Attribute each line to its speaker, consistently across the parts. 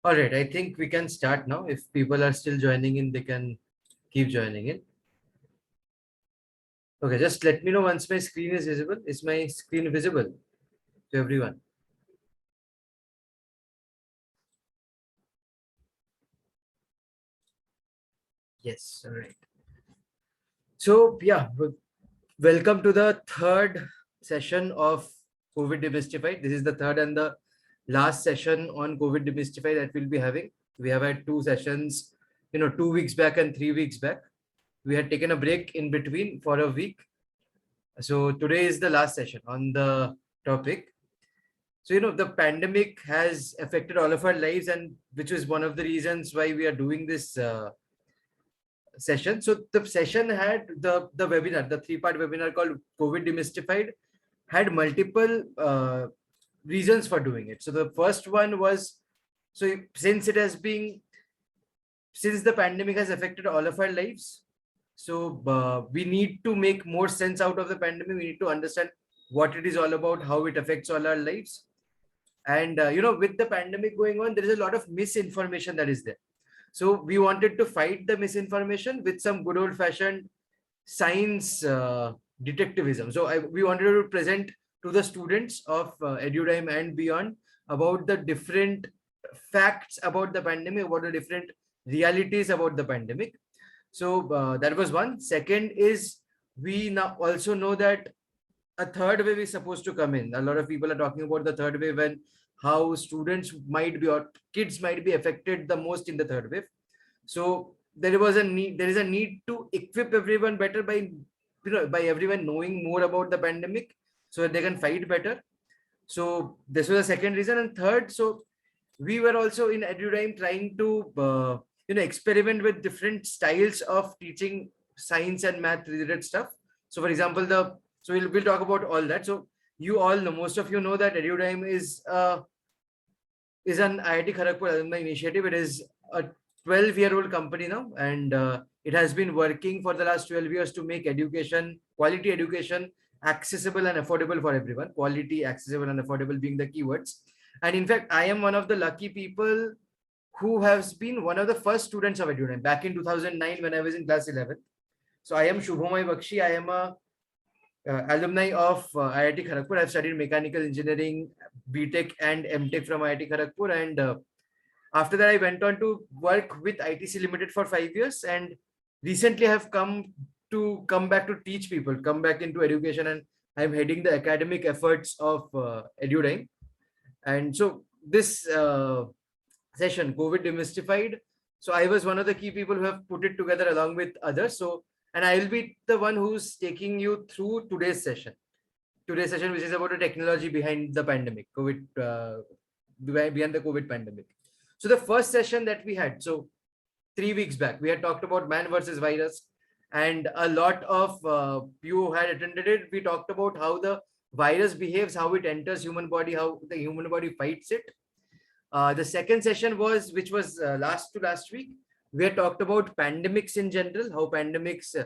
Speaker 1: All right, I think we can start now. If people are still joining in, they can keep joining in. Okay, just let me know once my screen is visible. Is my screen visible to everyone? Yes, all right. So, yeah, welcome to the third session of COVID Demystified. This is the third and the last session on COVID Demystified that we'll be having. We have had two sessions, 2 weeks back and 3 weeks back. We had taken a break in between for a week. So today is the last session on the topic. So, the pandemic has affected all of our lives, and which is one of the reasons why we are doing this session. So the session had the webinar, the three-part webinar called COVID Demystified, had multiple reasons for doing it. So the first one was, so since the pandemic has affected all of our lives, so we need to make more sense out of the pandemic. We need to understand what it is all about, how it affects all our lives. And with the pandemic going on, there is a lot of misinformation that is there. So we wanted to fight the misinformation with some good old fashioned science detectivism. So we wanted to present to the students of EduDime and beyond about the different facts about the pandemic, about the different realities about the pandemic. So that was one. Second is, we now also know that a third wave is supposed to come in. A lot of people are talking about the third wave and how students might be, or kids might be affected the most in the third wave. So there is a need to equip everyone better by everyone knowing more about the pandemic so that they can fight better. So this was the second reason. And third, so we were also in EduDime trying to experiment with different styles of teaching science and math related stuff. So for example, we'll talk about all that. So you all know, most of you know that EduDime is an IIT Kharagpur alumni initiative. It is a 12-year-old company now, and it has been working for the last 12 years to make quality education, accessible and affordable for everyone. Quality, accessible and affordable being the keywords. And in fact, I am one of the lucky people who has been one of the first students of EduDime back in 2009 when I was in class 11. So I am Shubhamay Bakshi. I am a alumni of IIT Kharagpur. I've studied mechanical engineering, BTech and MTech from IIT Kharagpur, and after that I went on to work with ITC Limited for 5 years, and recently I have come back to teach people, come back into education, and I'm heading the academic efforts of EduDime. And so this session, COVID Demystified, so I was one of the key people who have put it together along with others. So, and I will be the one who's taking you through today's session, which is about the technology behind the pandemic, behind the COVID pandemic. So the first session that we had, so 3 weeks back, we had talked about man versus virus, and a lot of you had attended it. We talked about how the virus behaves, how it enters human body, how the human body fights it. The second session which was last week. We had talked about pandemics in general, how pandemics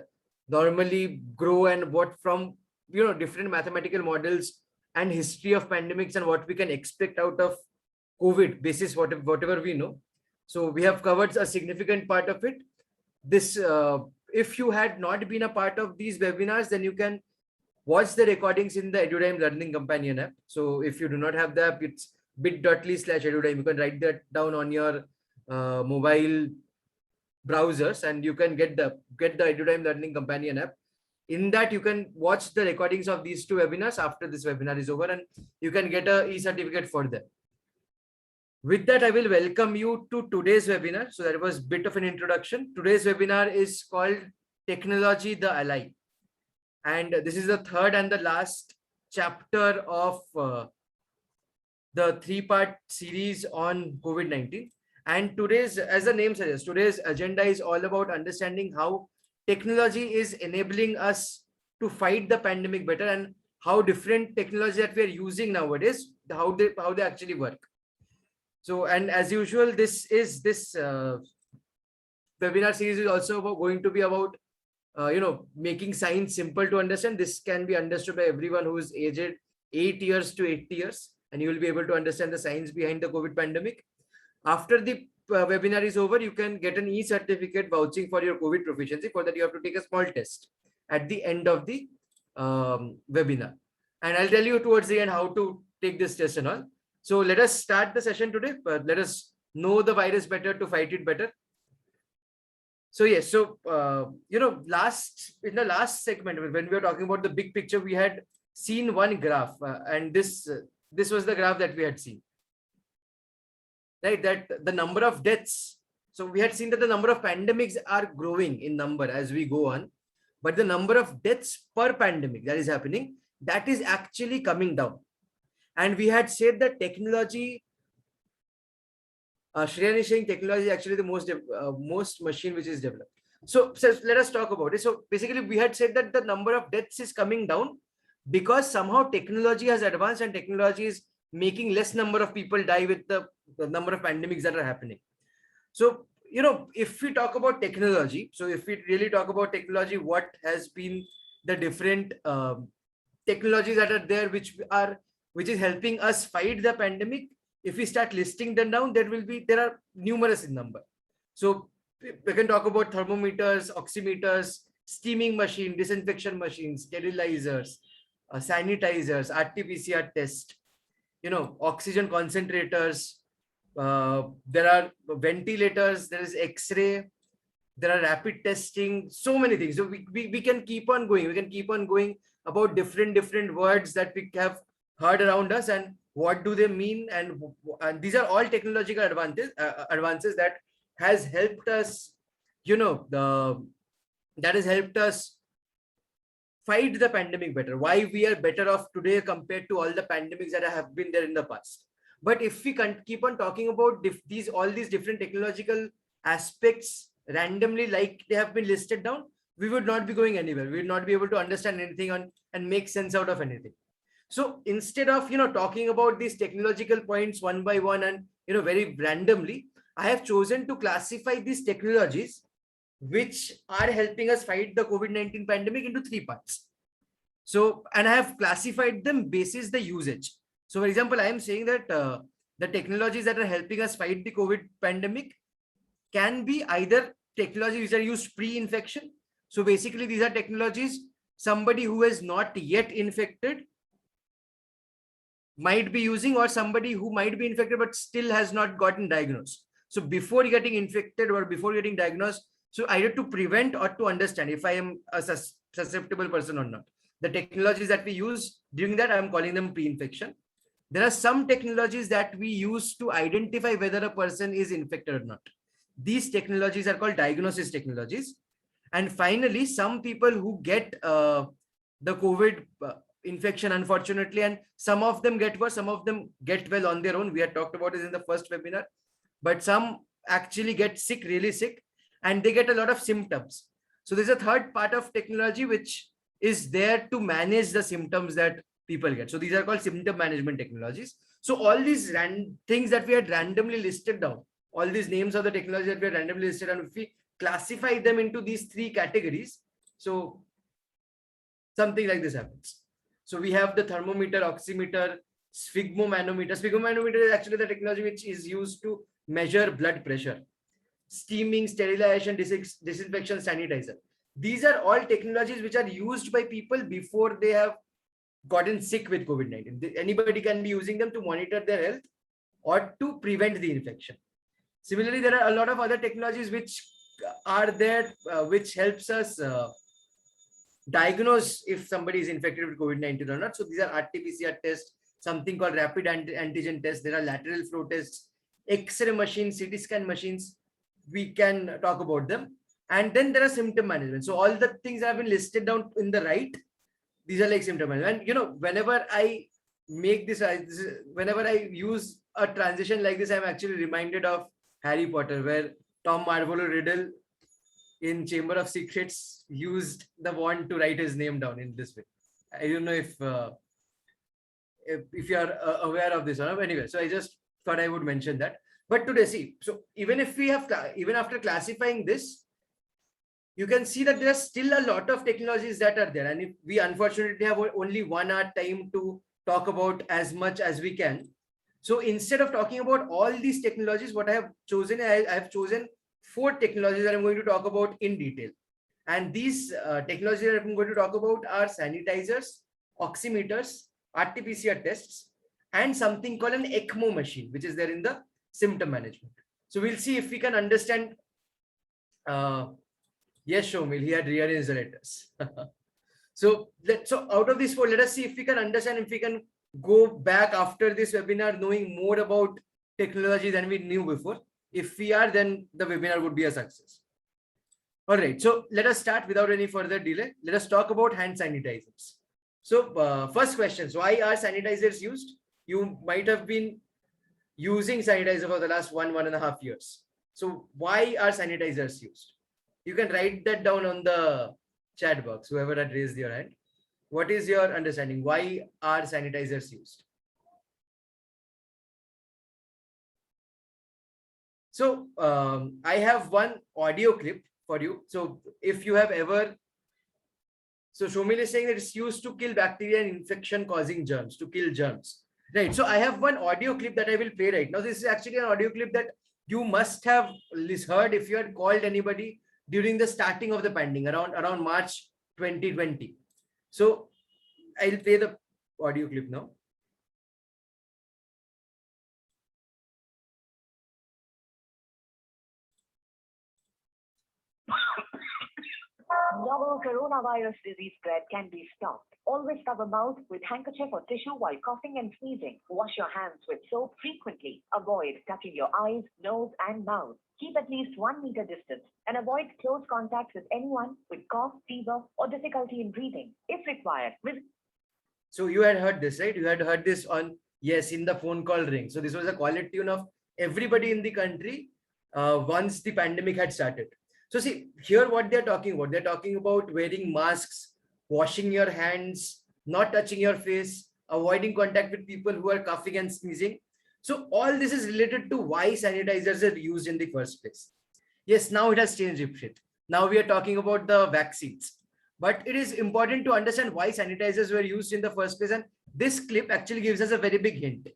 Speaker 1: normally grow, and what from different mathematical models and history of pandemics, and what we can expect out of COVID basis, whatever we know. So we have covered a significant part of it. This, if you had not been a part of these webinars, then you can watch the recordings in the EduDime Learning Companion app. So if you do not have the app, it's bit.ly/EduDime. You can write that down on your mobile browsers, and you can get the EduDime Learning Companion app. In that, you can watch the recordings of these two webinars after this webinar is over, and you can get a e-certificate for them. With that, I will welcome you to today's webinar. So that was a bit of an introduction. Today's webinar is called Technology the Ally. And this is the third and the last chapter of the three-part series on COVID-19. And today's, as the name suggests, today's agenda is all about understanding how technology is enabling us to fight the pandemic better, and how different technology that we are using nowadays, how they actually work. So, and as usual, this webinar series is also going to be about making science simple to understand. This can be understood by everyone who is aged 8 years to 80 years, and you will be able to understand the science behind the COVID pandemic. After the webinar is over, you can get an e-certificate vouching for your COVID proficiency. For that, you have to take a small test at the end of the webinar. And I'll tell you towards the end how to take this test and all. So let us start the session today. Let us know the virus better to fight it better. So yes, so in the last segment when we were talking about the big picture, we had seen one graph, and this was the graph that we had seen, right? That the number of deaths. So we had seen that the number of pandemics are growing in number as we go on, but the number of deaths per pandemic that is happening, that is actually coming down. And we had said that technology, Shreyan is saying technology is actually the most machine which is developed. So let us talk about it. So basically we had said that the number of deaths is coming down because somehow technology has advanced and technology is making less number of people die with the number of pandemics that are happening. So, if we talk about technology, so if we really talk about technology, what has been the different technologies that are there, which is helping us fight the pandemic? If we start listing them down, there are numerous in number. So we can talk about thermometers, oximeters, steaming machine, disinfection machines, sterilizers, sanitizers, RT-PCR test, oxygen concentrators, there are ventilators, there is X-ray, there are rapid testing, so many things. So we can keep on going. We can keep on going about different words that we have heard around us and what do they mean, and these are all technological advances that has helped us, that has helped us fight the pandemic better. Why we are better off today compared to all the pandemics that have been there in the past. But if we can keep on talking about all these different technological aspects randomly, like they have been listed down, we would not be going anywhere. We would not be able to understand anything and make sense out of anything. So instead of talking about these technological points one by one and very randomly, I have chosen to classify these technologies which are helping us fight the COVID-19 pandemic into 3 parts. So, and I have classified them basis the usage. So for example, I am saying that the technologies that are helping us fight the COVID pandemic can be either technologies which are used pre-infection. So basically these are technologies somebody who is not yet infected might be using, or somebody who might be infected but still has not gotten diagnosed. So before getting infected or before getting diagnosed, so either to prevent or to understand if I am a susceptible person or not. The technologies that we use during that, I'm calling them pre-infection. There are some technologies that we use to identify whether a person is infected or not. These technologies are called diagnosis technologies. And finally, some people who get the COVID infection, unfortunately, and some of them get worse, some of them get well on their own. We had talked about this in the first webinar, but some actually get sick, really sick, and they get a lot of symptoms. So there's a third part of technology which is there to manage the symptoms that people get. So these are called symptom management technologies. So all these things that we had randomly listed down, all these names of the technology that we had randomly listed down, if we classify them into these 3 categories, so something like this happens. So we have the thermometer, oximeter, sphygmomanometer. Sphygmomanometer is actually the technology which is used to measure blood pressure. Steaming, sterilization, disinfection, sanitizer. These are all technologies which are used by people before they have gotten sick with COVID-19. Anybody can be using them to monitor their health or to prevent the infection. Similarly, there are a lot of other technologies which are there, which helps us diagnose if somebody is infected with COVID-19 or not. So these are RT-PCR tests, something called rapid antigen tests. There are lateral flow tests, X-ray machines, CT scan machines. We can talk about them. And then there are symptom management. So all the things have been listed down in the right. These are like symptom management. And whenever I make this, whenever I use a transition like this, I'm actually reminded of Harry Potter, where Tom Marvolo Riddle in Chamber of Secrets used the wand to write his name down in this way. I don't know if you are aware of this or not. Anyway, so I just thought I would mention that. But today, see, so even after classifying this, you can see that there are still a lot of technologies that are there. And if we unfortunately have only 1 hour time to talk about as much as we can. So instead of talking about all these technologies, what I have chosen, I have chosen 4 technologies that I'm going to talk about in detail. And these technologies that I'm going to talk about are sanitizers, oximeters, RT-PCR tests, and something called an ECMO machine, which is there in the symptom management. So we'll see if we can understand. Yes, Shomil, he had rearranged the letters. So out of these 4, let us see if we can understand, if we can go back after this webinar knowing more about technology than we knew before. If we are, then the webinar would be a success. All right, so let us start without any further delay. Let us talk about hand sanitizers. So first question, so why are sanitizers used? You might have been using sanitizer for the last 1.5 years. So why are sanitizers used? You can write that down on the chat box, whoever had raised your hand. What is your understanding? Why are sanitizers used? So I have one audio clip for you. So if you have ever, so Shomil is saying that it's used to kill bacteria and infection causing germs, to kill germs. Right. So I have one audio clip that I will play right now. This is actually an audio clip that you must have heard if you had called anybody during the starting of the pandemic around March 2020. So I'll play the audio clip now.
Speaker 2: Novel coronavirus disease spread can be stopped. Always cover mouth with handkerchief or tissue while coughing and sneezing. Wash your hands with soap frequently. Avoid touching your eyes, nose, and mouth. Keep at least 1 meter distance and avoid close contact with anyone with cough, fever, or difficulty in breathing. If required, visit.
Speaker 1: So you had heard this, right? You had heard this on, yes, in the phone call ring. So this was a caller tune of everybody in the country once the pandemic had started. So see, here what they're talking about, they're talking about wearing masks, washing your hands, not touching your face, avoiding contact with people who are coughing and sneezing. So all this is related to why sanitizers are used in the first place. Yes, now it has changed a bit. Now we are talking about the vaccines. But it is important to understand why sanitizers were used in the first place. And this clip actually gives us a very big hint.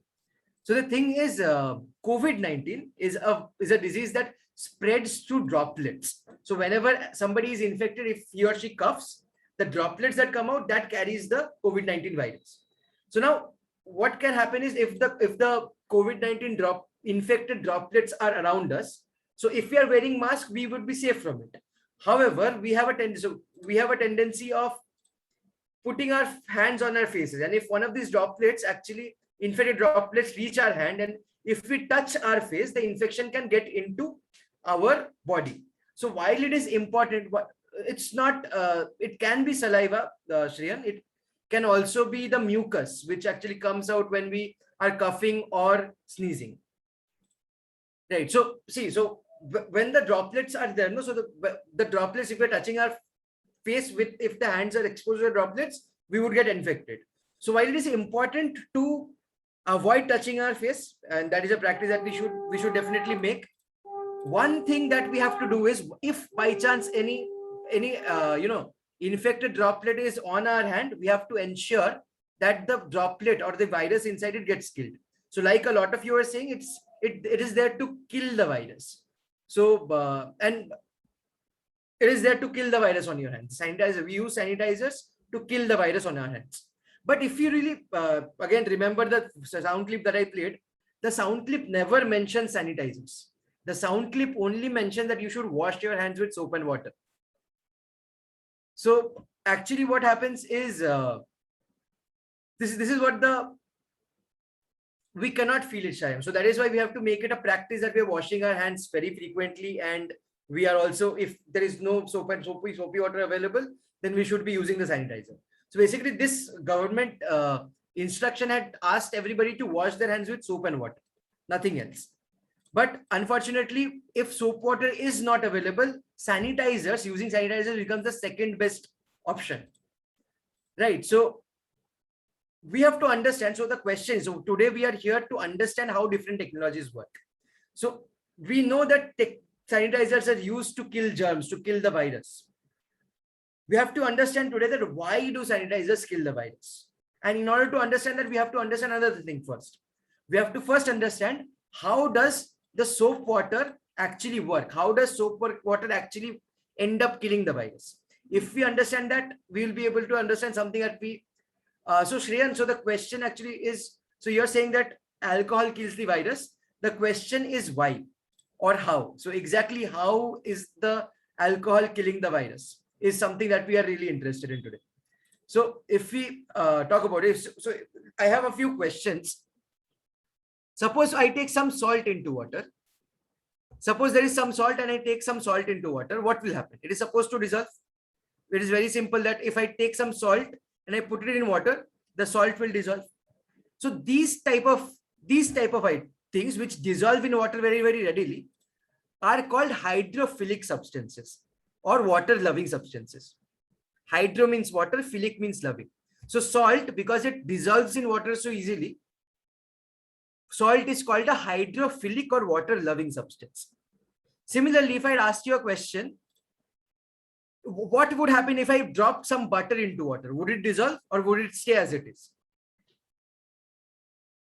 Speaker 1: So the thing is, COVID-19 is a disease that spreads through droplets. So whenever somebody is infected, if he or she coughs, the droplets that come out, that carries the COVID-19 virus. So now what can happen is if the COVID-19 infected droplets are around us, so if we are wearing mask, we would be safe from it. However, we have a tendency of putting our hands on our faces, and if one of these droplets, actually infected droplets, reach our hand, and if we touch our face, the infection can get into our body. So while it is important, it's not, it can be saliva, Shriyan. It can also be the mucus, which actually comes out when we are coughing or sneezing. Right. So see, so when the droplets are there, no, so the droplets, if we're touching our face with, if the hands are exposed to the droplets, we would get infected. So while it is important to avoid touching our face, and that is a practice that we should definitely make, one thing that we have to do is, if by chance any infected droplet is on our hand, we have to ensure that the droplet or the virus inside it gets killed. So like a lot of you are saying, it is there to kill the virus. So and it is there to kill the virus on your hands. Sanitizer, we use sanitizers to kill the virus on our hands. But if you really again remember the sound clip that I played, the sound clip never mentions sanitizers. The sound clip only mentions that you should wash your hands with soap and water. So actually what happens is, this is what we cannot feel it, Shyam. So that is why we have to make it a practice that we are washing our hands very frequently, and we are also, if there is no soapy water available, then we should be using the sanitizer. So basically this government instruction had asked everybody to wash their hands with soap and water, nothing else. But unfortunately, if soap water is not available, using sanitizers becomes the second best option. Right. So we have to understand. So the question, so today we are here to understand how different technologies work. So we know that sanitizers are used to kill germs, to kill the virus. We have to understand today that why do sanitizers kill the virus? And in order to understand that, we have to understand another thing first. we have to first understand how does the soap water actually work? How does water actually end up killing the virus? If we understand that, we will be able to understand something that so Shreyan, so the question actually is, so you're saying that alcohol kills the virus. The question is why or how. So exactly how is the alcohol killing the virus is something that we are really interested in today. So if we talk about it, so I have a few questions. Suppose I take some salt into water. Suppose there is some salt and I take some salt into water. What will happen? It is supposed to dissolve. It is very simple that if I take some salt and I put it in water, the salt will dissolve. So these type of things which dissolve in water very, very readily are called hydrophilic substances or water loving substances. Hydro means water, philic means loving. So salt, because it dissolves in water so easily, salt is called a hydrophilic or water loving substance. Similarly, if I asked you a question, what would happen if I dropped some butter into water? Would it dissolve or would it stay as it is?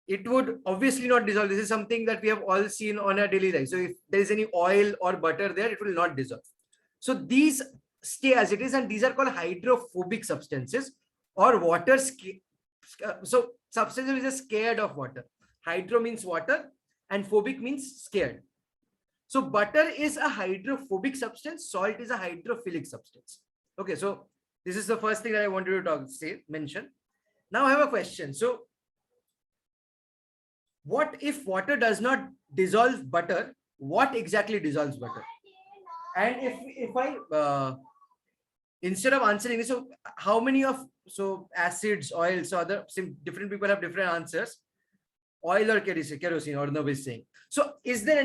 Speaker 1: It would obviously not dissolve. This is something that we have all seen on our daily life. So if there is any oil or butter there, it will not dissolve. So these stay as it is, and these are called hydrophobic substances or water. So substances which are scared of water. Hydro means water and phobic means scared. So butter is a hydrophobic substance. Salt is a hydrophilic substance. Okay, so this is the first thing that I wanted to mention. Now I have a question. So what if water does not dissolve butter? What exactly dissolves butter? And if I instead of answering this, so how many of acids, oils, so other different people have different answers. Oil or kerosene, or no is saying. So is there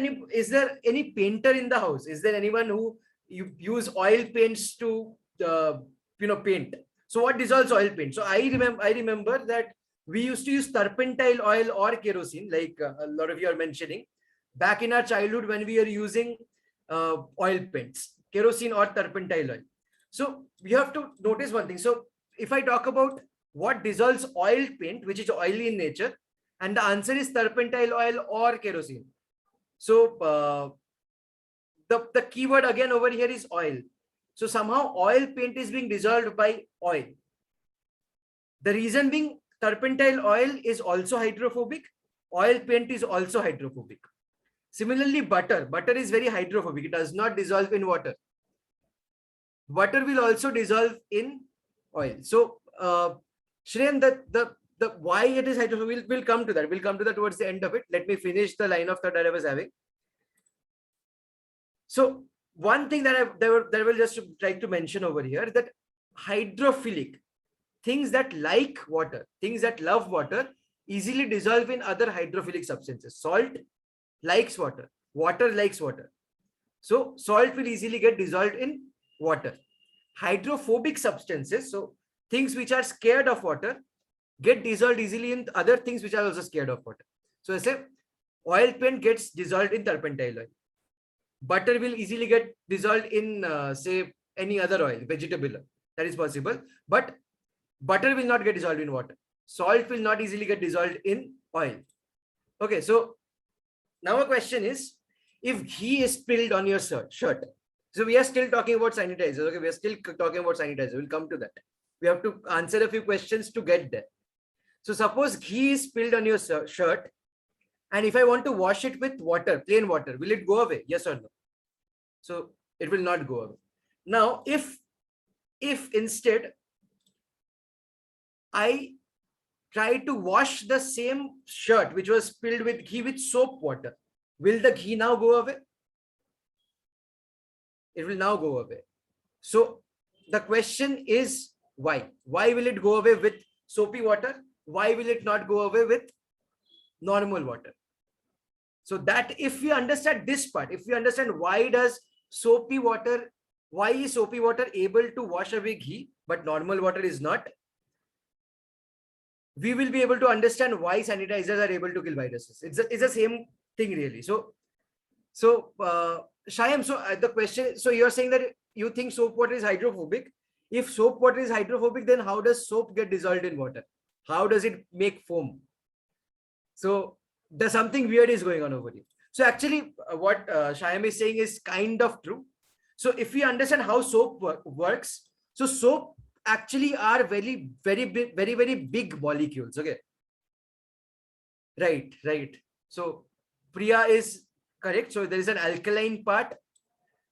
Speaker 1: any painter in the house? Is there anyone who you use oil paints to paint? So what dissolves oil paint? So I remember that we used to use turpentine oil or kerosene, like a lot of you are mentioning, back in our childhood when we were using oil paints, kerosene or turpentine oil. So you have to notice one thing. So if I talk about what dissolves oil paint, which is oily in nature, and the answer is turpentine oil or kerosene. So the keyword again over here is oil. So somehow oil paint is being dissolved by oil. The reason being, turpentine oil is also hydrophobic. Oil paint is also hydrophobic. Similarly, butter is very hydrophobic. It does not dissolve in water. Butter will also dissolve in oil. So Shreyan, the why it is hydrophobic, we'll come to that. We'll come to that towards the end of it. Let me finish the line of thought that I was having. So one thing that I will just like to mention over here, that hydrophilic, things that like water, things that love water, easily dissolve in other hydrophilic substances. Salt likes water. Water likes water. So salt will easily get dissolved in water. Hydrophobic substances, so things which are scared of water, get dissolved easily in other things which are also scared of water. So I say oil paint gets dissolved in turpentine oil. Butter will easily get dissolved in say any other oil, vegetable oil. That is possible. But butter will not get dissolved in water. Salt will not easily get dissolved in oil. Okay, so now a question is, if ghee is spilled on your shirt. So we are still talking about sanitizers. Okay, we are still talking about sanitizer. We'll come to that. We have to answer a few questions to get there. So suppose ghee is spilled on your shirt, and if I want to wash it with water, plain water, will it go away? Yes or no? So it will not go away. Now, if instead I try to wash the same shirt which was spilled with ghee with soap water, will the ghee now go away? It will now go away. So the question is why? Why will it go away with soapy water? Why will it not go away with normal water? So that if we understand this part, if we understand why is soapy water able to wash away ghee, but normal water is not, we will be able to understand why sanitizers are able to kill viruses. It's the same thing really. So Shyam, so the question, so you're saying that you think soap water is hydrophobic. If soap water is hydrophobic, then how does soap get dissolved in water? How does it make foam? So there's something weird is going on over here. So actually, what Shyam is saying is kind of true. So if we understand how soap works, so soap actually are very big molecules. Okay. Right. So Priya is correct. So there is an alkaline part.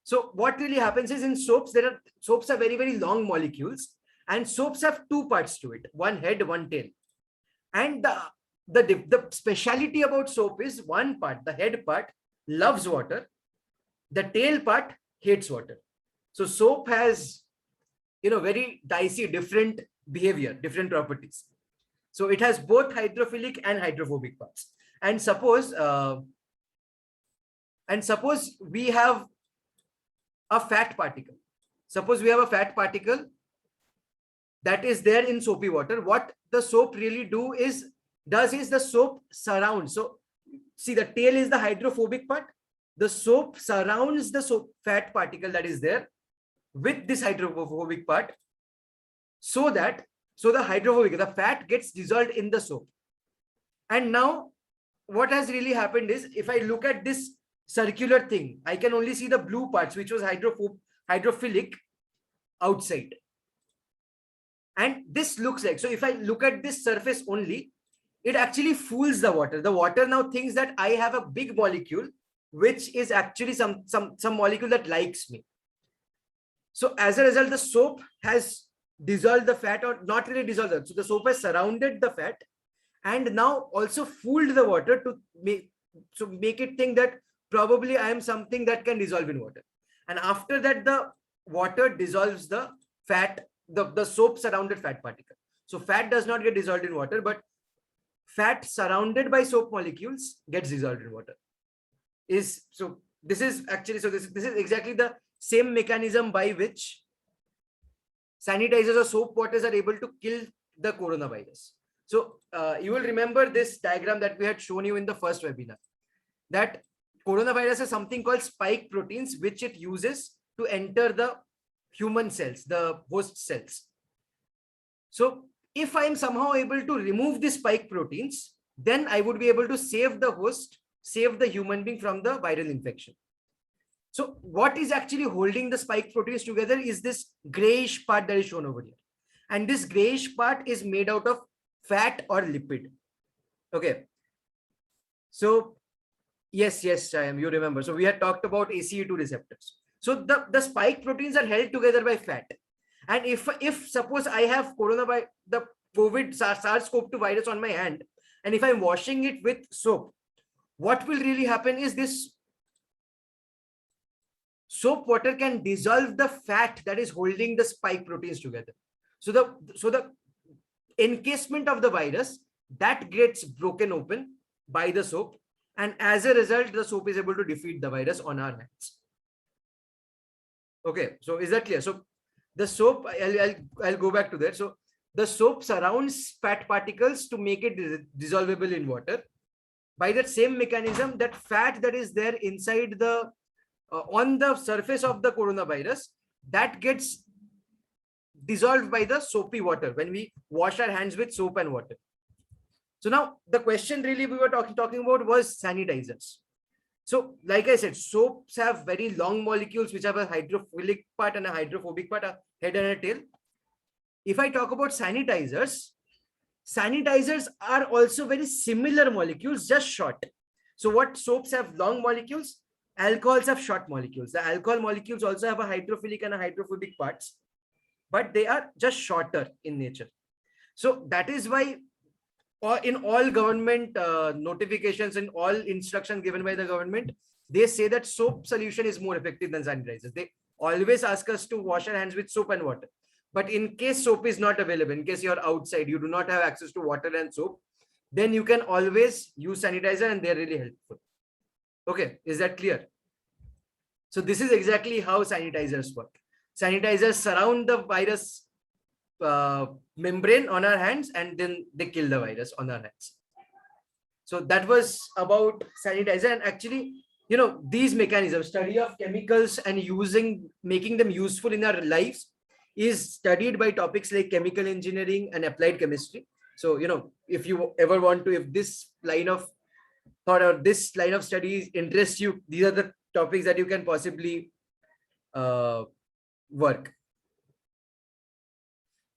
Speaker 1: So what really happens is in soaps, soaps are very long molecules, and soaps have two parts to it: one head, one tail. And the speciality about soap is one part, the head part, loves water, the tail part hates water. So soap has, very dicey, different behavior, different properties. So it has both hydrophilic and hydrophobic parts. And suppose we have a fat particle. Suppose we have a fat particle that is there in soapy water. What the soap really does is the soap surrounds. So see, the tail is the hydrophobic part. The soap surrounds the fat particle that is there with this hydrophobic part, so the fat gets dissolved in the soap. And now what has really happened is, if I look at this circular thing, I can only see the blue parts, which was hydrophilic outside. And this looks like, so if I look at this surface only, it actually fools the water. The water now thinks that I have a big molecule, which is actually some molecule that likes me. So as a result, the soap has dissolved the fat, or not really dissolved it. So the soap has surrounded the fat and now also fooled the water to make it think that probably I am something that can dissolve in water. And after that, the water dissolves the fat, the soap surrounded fat particle. So fat does not get dissolved in water, but fat surrounded by soap molecules gets dissolved in water. This is exactly the same mechanism by which sanitizers or soap waters are able to kill the coronavirus. So you will remember this diagram that we had shown you in the first webinar, that coronavirus has something called spike proteins, which it uses to enter the human cells, the host cells. So if I am somehow able to remove the spike proteins, then I would be able to save the host, save the human being from the viral infection. So what is actually holding the spike proteins together is this grayish part that is shown over here. And this grayish part is made out of fat or lipid. Okay. So yes, Shyam, you remember. So we had talked about ACE2 receptors. So the spike proteins are held together by fat. And if suppose I have the COVID SARS-CoV-2 virus on my hand, and if I'm washing it with soap, what will really happen is this soap water can dissolve the fat that is holding the spike proteins together. So the encasement of the virus that gets broken open by the soap, and as a result, the soap is able to defeat the virus on our hands. Okay, so is that clear? So the soap, I'll go back to that. So the soap surrounds fat particles to make it dissolvable in water. By that same mechanism, that fat that is there inside the on the surface of the coronavirus, that gets dissolved by the soapy water when we wash our hands with soap and water. So now the question really we were talking about was sanitizers. So like I said, soaps have very long molecules which have a hydrophilic part and a hydrophobic part, a head and a tail. If I talk about sanitizers are also very similar molecules, just short. So what soaps have long molecules, alcohols have short molecules. The alcohol molecules also have a hydrophilic and a hydrophobic parts, but they are just shorter in nature. So that is why in all government notifications and all instructions given by the government, they say that soap solution is more effective than sanitizers. They always ask us to wash our hands with soap and water. But in case soap is not available, in case you're outside, you do not have access to water and soap, then you can always use sanitizer and they're really helpful. Okay, is that clear? So this is exactly how sanitizers work. Sanitizers surround the virus membrane on our hands and then they kill the virus on our hands. So that was about sanitizer. And actually, these mechanisms, study of chemicals and making them useful in our lives is studied by topics like chemical engineering and applied chemistry. So, if you ever want to, if this line of thought or this line of studies interests you, these are the topics that you can possibly work.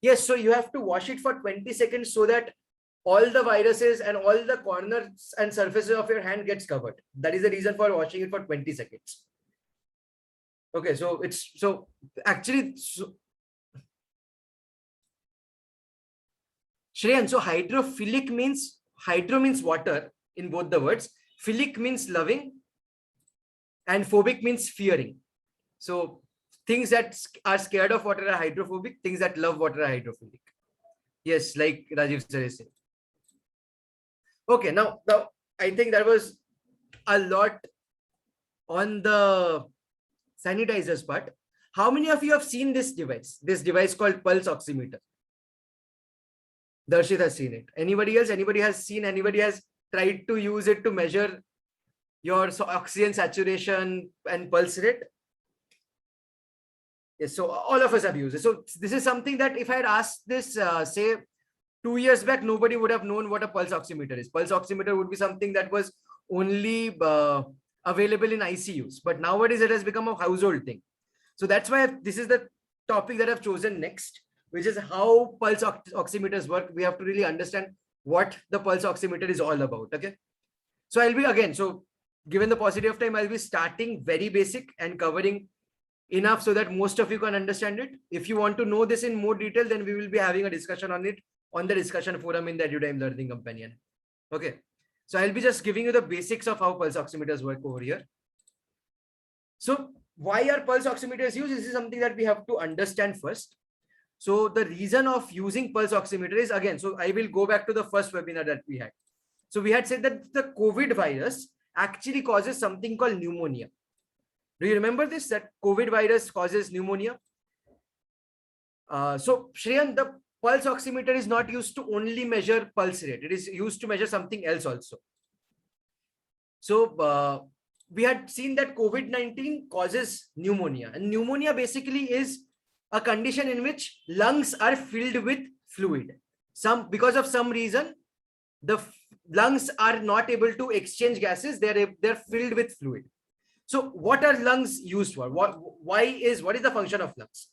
Speaker 1: Yes, so you have to wash it for 20 seconds so that all the viruses and all the corners and surfaces of your hand gets covered. That is the reason for washing it for 20 seconds. Okay, so it's so actually Shreyan, so hydrophilic means, hydro means water in both the words, philic means loving, and phobic means fearing. So things that are scared of water are hydrophobic, things that love water are hydrophilic. Yes, like Rajiv sir is saying. Okay, now I think that was a lot on the sanitizers part. How many of you have seen this device called pulse oximeter? Darshit has seen it. Anybody else? Anybody has seen? Anybody has tried to use it to measure your oxygen saturation and pulse rate? Yes, so all of us have used it. So this is something that if I had asked this, say 2 years back, nobody would have known what a pulse oximeter is. Pulse oximeter would be something that was only available in ICUs, but nowadays it has become a household thing. So that's why this is the topic that I've chosen next, which is how pulse oximeters work. We have to really understand what the pulse oximeter is all about. Okay. So I'll be again, so given the paucity of time, I'll be starting very basic and covering enough so that most of you can understand it. If you want to know this in more detail, then we will be having a discussion on it on the discussion forum in the EduTime Learning Companion. Okay. So I'll be just giving you the basics of how pulse oximeters work over here. So why are pulse oximeters used? This is something that we have to understand first. So the reason of using pulse oximeter is, again, so I will go back to the first webinar that we had. So we had said that the COVID virus actually causes something called pneumonia. Do you remember this, that COVID virus causes pneumonia? So Shreyan, the pulse oximeter is not used to only measure pulse rate. It is used to measure something else also. So we had seen that COVID-19 causes pneumonia, and pneumonia basically is a condition in which lungs are filled with fluid. Because of some reason, the lungs are not able to exchange gases. They're filled with fluid. So what are lungs used for? What is the function of lungs?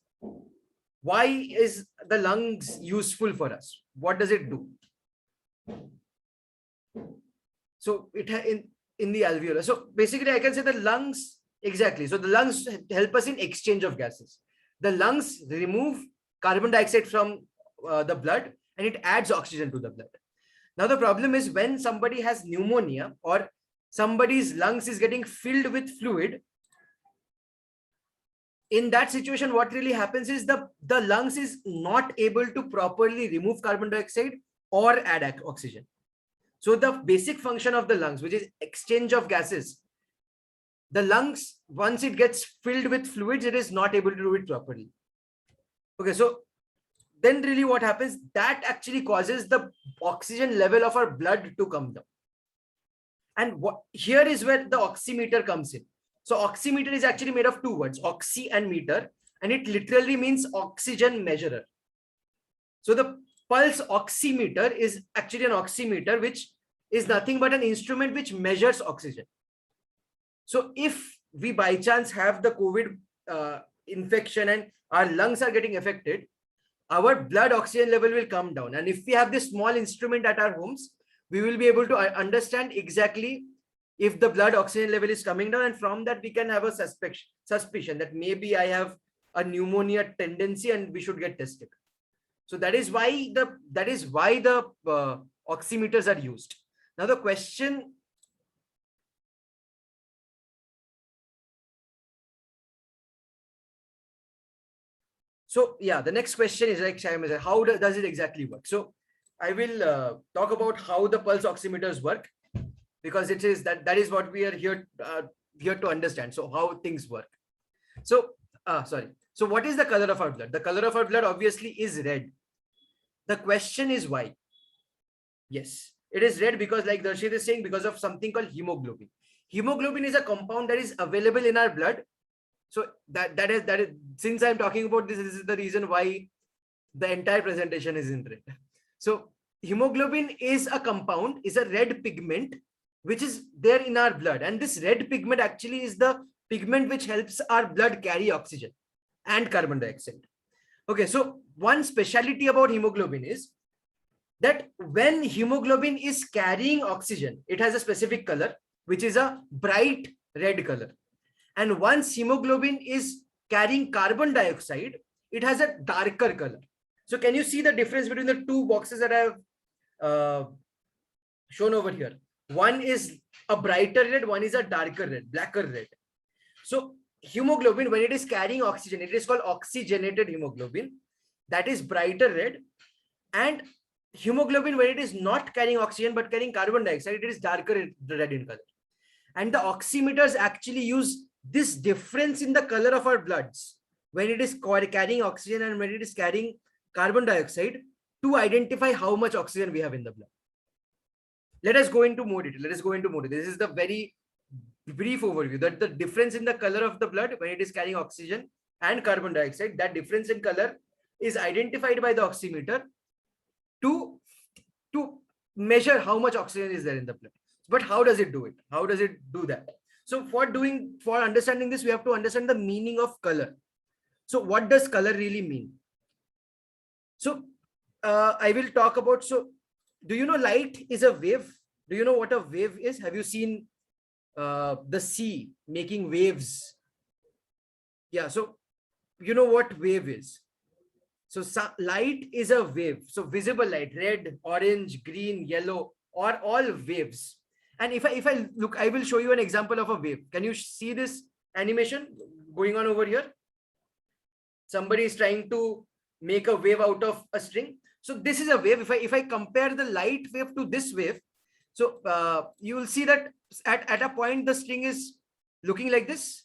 Speaker 1: Why is the lungs useful for us? What does it do? So it in the alveolar. So basically I can say the lungs, exactly. So the lungs help us in exchange of gases. The lungs remove carbon dioxide from the blood and it adds oxygen to the blood. Now the problem is when somebody has pneumonia or somebody's lungs is getting filled with fluid, in that situation, what really happens is the lungs is not able to properly remove carbon dioxide or add oxygen. So the basic function of the lungs, which is exchange of gases, the lungs, once it gets filled with fluids, it is not able to do it properly. Okay, so then really what happens, that actually causes the oxygen level of our blood to come down. And here is where the oximeter comes in. So oximeter is actually made of two words, oxy and meter, and it literally means oxygen measurer. So the pulse oximeter is actually an oximeter, which is nothing but an instrument which measures oxygen. So if we by chance have the COVID infection and our lungs are getting affected, our blood oxygen level will come down. And if we have this small instrument at our homes, we will be able to understand exactly if the blood oxygen level is coming down, and from that we can have a suspicion that maybe I have a pneumonia tendency and we should get tested. So that is why the oximeters are used. Now the question, so yeah, the next question is like, how does it exactly work? So I will talk about how the pulse oximeters work, because it is that is what we are here to understand. So how things work. So So what is the color of our blood? The color of our blood obviously is red. The question is why? Yes, it is red because, like Darshit is saying, because of something called hemoglobin. Hemoglobin is a compound that is available in our blood. So that is since I'm talking about this is the reason why the entire presentation is in red. So hemoglobin is a compound, is a red pigment which is there in our blood. And this red pigment actually is the pigment which helps our blood carry oxygen and carbon dioxide. Okay, so one speciality about hemoglobin is that when hemoglobin is carrying oxygen, it has a specific color, which is a bright red color. And once hemoglobin is carrying carbon dioxide, it has a darker color. So can you see the difference between the two boxes that I have shown over here? One is a brighter red, one is a darker red, blacker red. So hemoglobin, when it is carrying oxygen, it is called oxygenated hemoglobin. That is brighter red. And hemoglobin, when it is not carrying oxygen but carrying carbon dioxide, it is darker red in color. And the oximeters actually use this difference in the color of our bloods when it is carrying oxygen and when it is carrying carbon dioxide to identify how much oxygen we have in the blood. Let us go into more detail. This is the very brief overview, that the difference in the color of the blood when it is carrying oxygen and carbon dioxide, that difference in color is identified by the oximeter to measure how much oxygen is there in the blood. But how does it do it? How does it do that? So for understanding this, we have to understand the meaning of color. So what does color really mean? So I will talk about, so do you know light is a wave? Do you know what a wave is? Have you seen the sea making waves? Yeah, so you know what wave is. So light is a wave. So visible light, red, orange, green, yellow, are all waves. And if I look, I will show you an example of a wave. Can you see this animation going on over here? Somebody is trying to make a wave out of a string. So this is a wave. If I compare the light wave to this wave, so you will see that at a point the string is looking like this.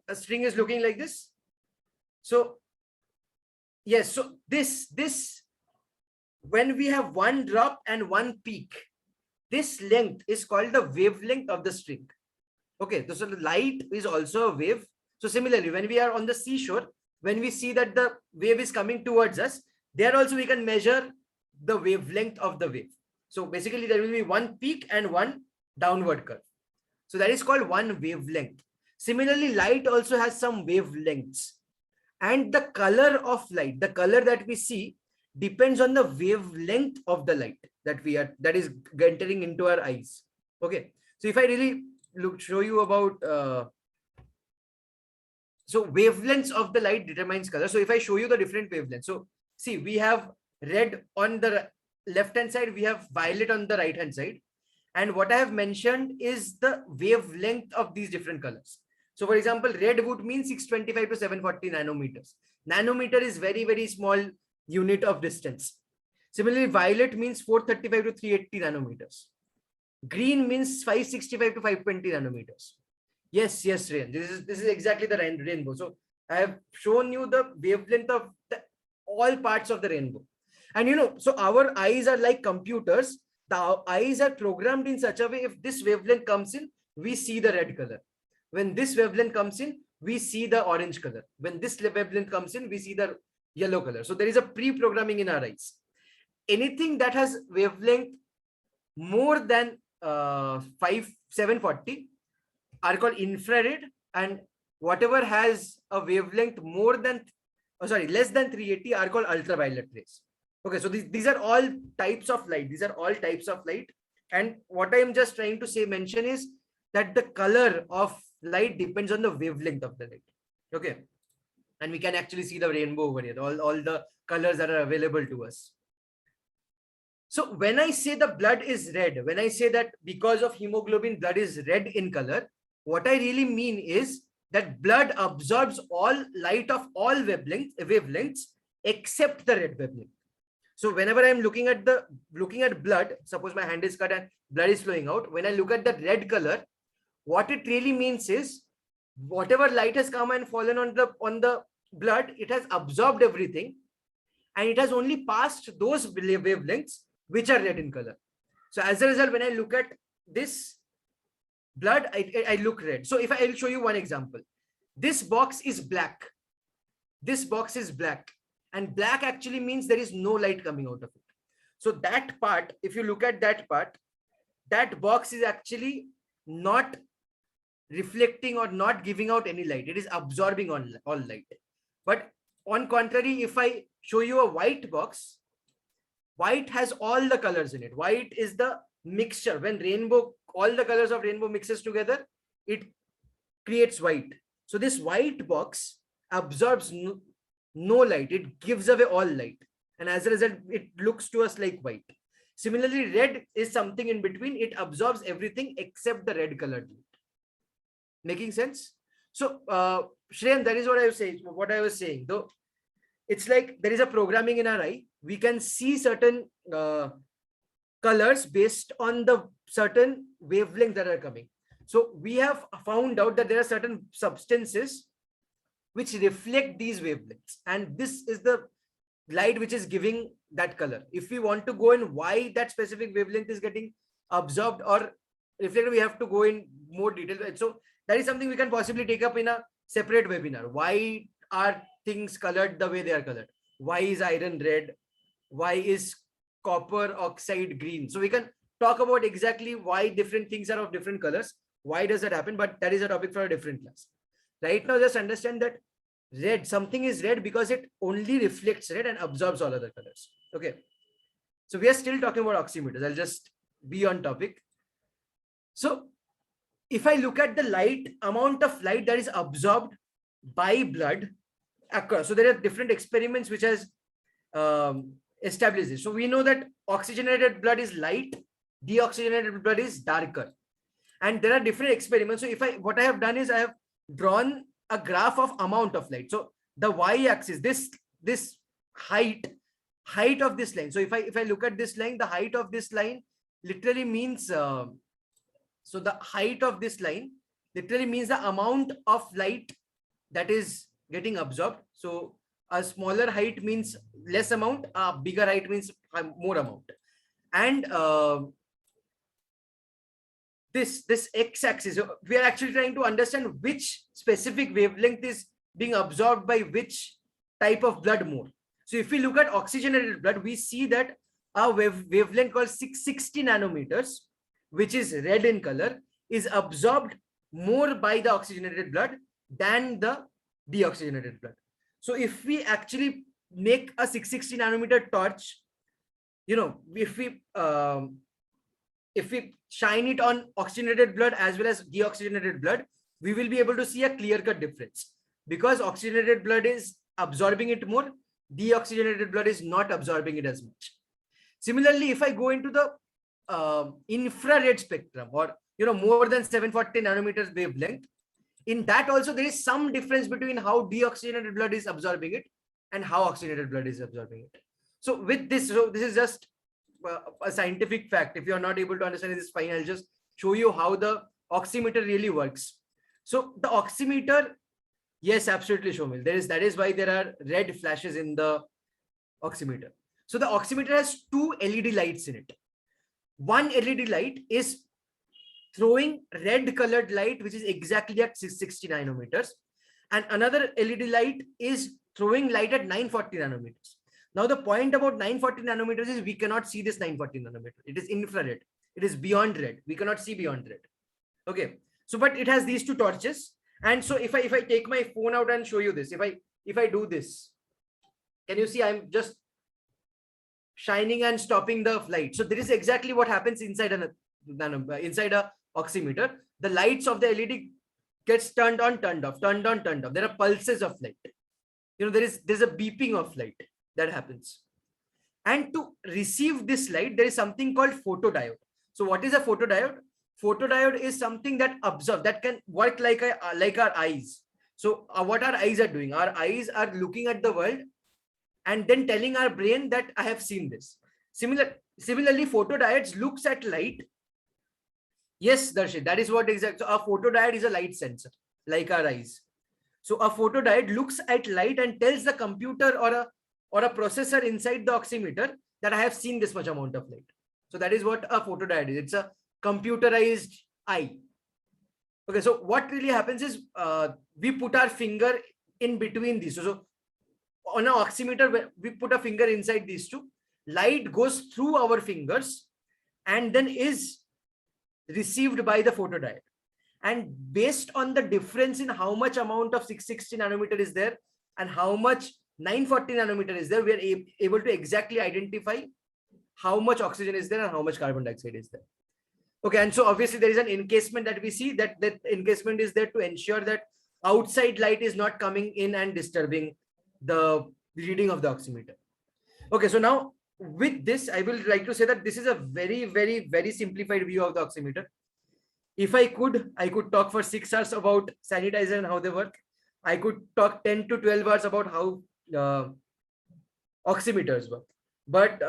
Speaker 1: A string is looking like this. So yes, so this when we have one drop and one peak, this length is called the wavelength of the string. Okay, so the light is also a wave. So similarly, when we are on the seashore, when we see that the wave is coming towards us, there also we can measure the wavelength of the wave. So basically there will be one peak and one downward curve. So that is called one wavelength. Similarly, light also has some wavelengths. And the color of light, the color that we see, depends on the wavelength of the light that is entering into our eyes. Okay, so if I really show you about so wavelengths of the light determines color. So if I show you the different wavelengths, so see, we have red on the left hand side, we have violet on the right hand side, and what I have mentioned is the wavelength of these different colors. So for example, red would mean 625 to 740 nanometers. Nanometer is very, very small unit of distance. Similarly, violet means 435 to 380 nanometers. Green means 565 to 520 nanometers. Yes, Rayan. This is exactly the rainbow. So I have shown you the wavelength of all parts of the rainbow. And you know, so our eyes are like computers. The eyes are programmed in such a way, if this wavelength comes in, we see the red color. When this wavelength comes in, we see the orange color. When this wavelength comes in, we see the yellow color. So there is a pre-programming in our eyes. Anything that has wavelength more than 740 are called infrared, and whatever has a wavelength more than, less than 380 are called ultraviolet rays. Okay, so these are all types of light. These are all types of light. And what I am just trying to mention is that the color of light depends on the wavelength of the light. Okay, and we can actually see the rainbow over here, all the colors that are available to us. So when I say the blood is red, when I say that because of hemoglobin, blood is red in color, what I really mean is that blood absorbs all light of all wavelengths except the red wavelength. So whenever I'm looking at blood, suppose my hand is cut and blood is flowing out, when I look at the red color, what it really means is whatever light has come and fallen on the blood, it has absorbed everything, and it has only passed those wavelengths which are red in color. So as a result, when I look at this blood, I look red. So if I'll show you one example, this box is black. This box is black, and black actually means there is no light coming out of it. So that part, if you look at that part, that box is actually not reflecting or not giving out any light. It is absorbing all light. But on contrary, if I show you a white box, white has all the colors in it. White is the mixture. When rainbow, all the colors of rainbow mixes together, it creates white. So this white box absorbs no light. It gives away all light. And as a result, it looks to us like white. Similarly, red is something in between. It absorbs everything except the red colored light. Making sense? So, Shreyan, that is what I was saying. Though it's like there is a programming in our eye. We can see certain colors based on the certain wavelengths that are coming. So we have found out that there are certain substances which reflect these wavelengths, and this is the light which is giving that color. If we want to go in why that specific wavelength is getting absorbed or reflected, we have to go in more detail. So that is something we can possibly take up in a separate webinar. Why are things colored the way they are colored? Why is iron red? Why is copper oxide green? So we can talk about exactly why different things are of different colors. Why does that happen? But that is a topic for a different class. Right now, just understand that red, something is red because it only reflects red and absorbs all other colors. Okay. So we are still talking about oximeters. I'll just be on topic. So if I look at the light, amount of light that is absorbed by blood across, so there are different experiments which has established this. So we know that oxygenated blood is light, deoxygenated blood is darker. And there are different experiments. So what I have done is I have drawn a graph of amount of light. So the y-axis, this height of this line. So if I look at this line, the height of this line literally means so the height of this line literally means the amount of light that is getting absorbed. So a smaller height means less amount, a bigger height means more amount. And this x-axis, we are actually trying to understand which specific wavelength is being absorbed by which type of blood more. So if we look at oxygenated blood, we see that a wavelength called 660 nanometers, which is red in color, is absorbed more by the oxygenated blood than the deoxygenated blood. So if we actually make a 660 nanometer torch, if we shine it on oxygenated blood as well as deoxygenated blood, we will be able to see a clear-cut difference, because oxygenated blood is absorbing it more, deoxygenated blood is not absorbing it as much. Similarly, if I go into the infrared spectrum, or more than 740 nanometers wavelength, in that also there is some difference between how deoxygenated blood is absorbing it and how oxygenated blood is absorbing it. So with this, this is just a scientific fact. If you are not able to understand this, fine. I'll just show you how the oximeter really works. So the oximeter, yes, absolutely, Shomil. That is why there are red flashes in the oximeter. So the oximeter has two LED lights in it. One LED light is throwing red colored light, which is exactly at 660 nanometers. And another LED light is throwing light at 940 nanometers. Now, the point about 940 nanometers is we cannot see this 940 nanometer. It is infrared. It is beyond red. We cannot see beyond red. Okay. So, but it has these two torches. And so if I take my phone out and show you this, if I do this, can you see I'm just shining and stopping the light? So this is exactly what happens inside a oximeter. The lights of the LED gets turned on, turned off, turned on, turned off. There are pulses of light. There's a beeping of light that happens. And to receive this light, there is something called photodiode. So what is a photodiode? Photodiode is something that absorbs, that can work like our eyes. So what our eyes are doing, our eyes are looking at the world and then telling our brain that I have seen this. Similarly, photodiodes looks at light. Yes, Darshit, that is what exactly. So a photodiode is a light sensor, like our eyes. So a photodiode looks at light and tells the computer or a processor inside the oximeter that I have seen this much amount of light. So that is what a photodiode is. It's a computerized eye. Okay, so what really happens is we put our finger in between these. So on an oximeter, we put a finger inside these two. Light goes through our fingers and then is received by the photodiode. And based on the difference in how much amount of 660 nanometer is there and how much 940 nanometer is there, we are able to exactly identify how much oxygen is there and how much carbon dioxide is there. Okay, and so obviously there is an encasement that we see, that encasement is there to ensure that outside light is not coming in and disturbing the reading of the oximeter. Okay, so now with this, I will like to say that this is a very, very, very simplified view of the oximeter. If I could talk for 6 hours about sanitizer and how they work. I could talk 10 to 12 hours about how oximeters work. But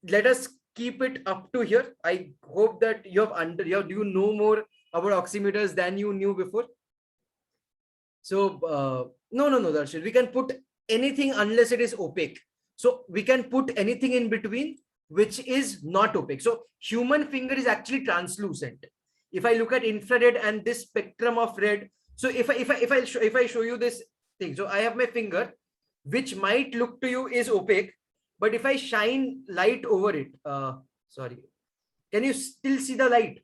Speaker 1: let us keep it up to here. I hope that you know more about oximeters than you knew before. So no, Darshil, we can put anything unless it is opaque. So we can put anything in between which is not opaque. So human finger is actually translucent. If I look at infrared and this spectrum of red, so if I show you this thing, so I have my finger, which might look to you is opaque, but if I shine light over it, sorry, can you still see the light?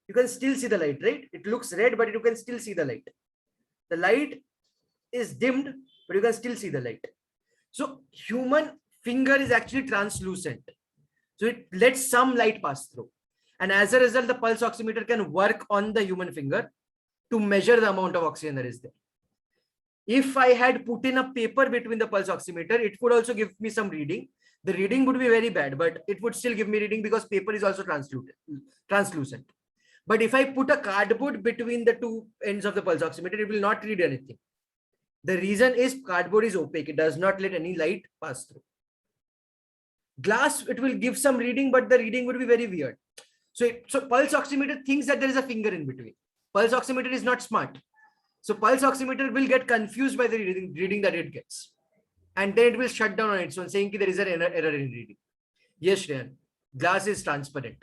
Speaker 1: You can still see the light, right? It looks red, but you can still see the light. The light is dimmed, but you can still see the light. So human finger is actually translucent. So it lets some light pass through. And as a result, the pulse oximeter can work on the human finger to measure the amount of oxygen that is there. If I had put in a paper between the pulse oximeter, it would also give me some reading. The reading would be very bad, but it would still give me reading because paper is also translucent. But if I put a cardboard between the two ends of the pulse oximeter, it will not read anything. The reason is cardboard is opaque. It does not let any light pass through. Glass, it will give some reading, but the reading would be very weird. So pulse oximeter thinks that there is a finger in between. Pulse oximeter is not smart. So pulse oximeter will get confused by the reading that it gets. And then it will shut down on its own, saying that there is an error in reading. Yes, Shreyan, glass is transparent.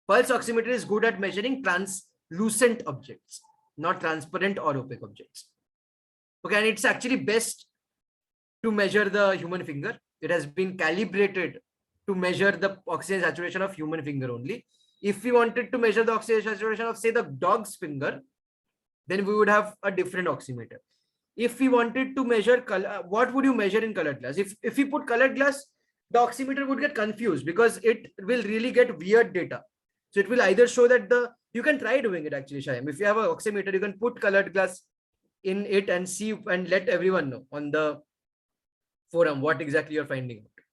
Speaker 1: Pulse oximeter is good at measuring translucent objects, not transparent or opaque objects. Okay, and it's actually best to measure the human finger. It has been calibrated to measure the oxygen saturation of human finger only. If we wanted to measure the oxygen saturation of, say, the dog's finger, then we would have a different oximeter. If we wanted to measure color, what would you measure in colored glass? If we put colored glass, the oximeter would get confused because it will really get weird data. So it will either show that you can try doing it actually, Shyam. If you have an oximeter, you can put colored glass in it and see and let everyone know on the forum what exactly you're finding out.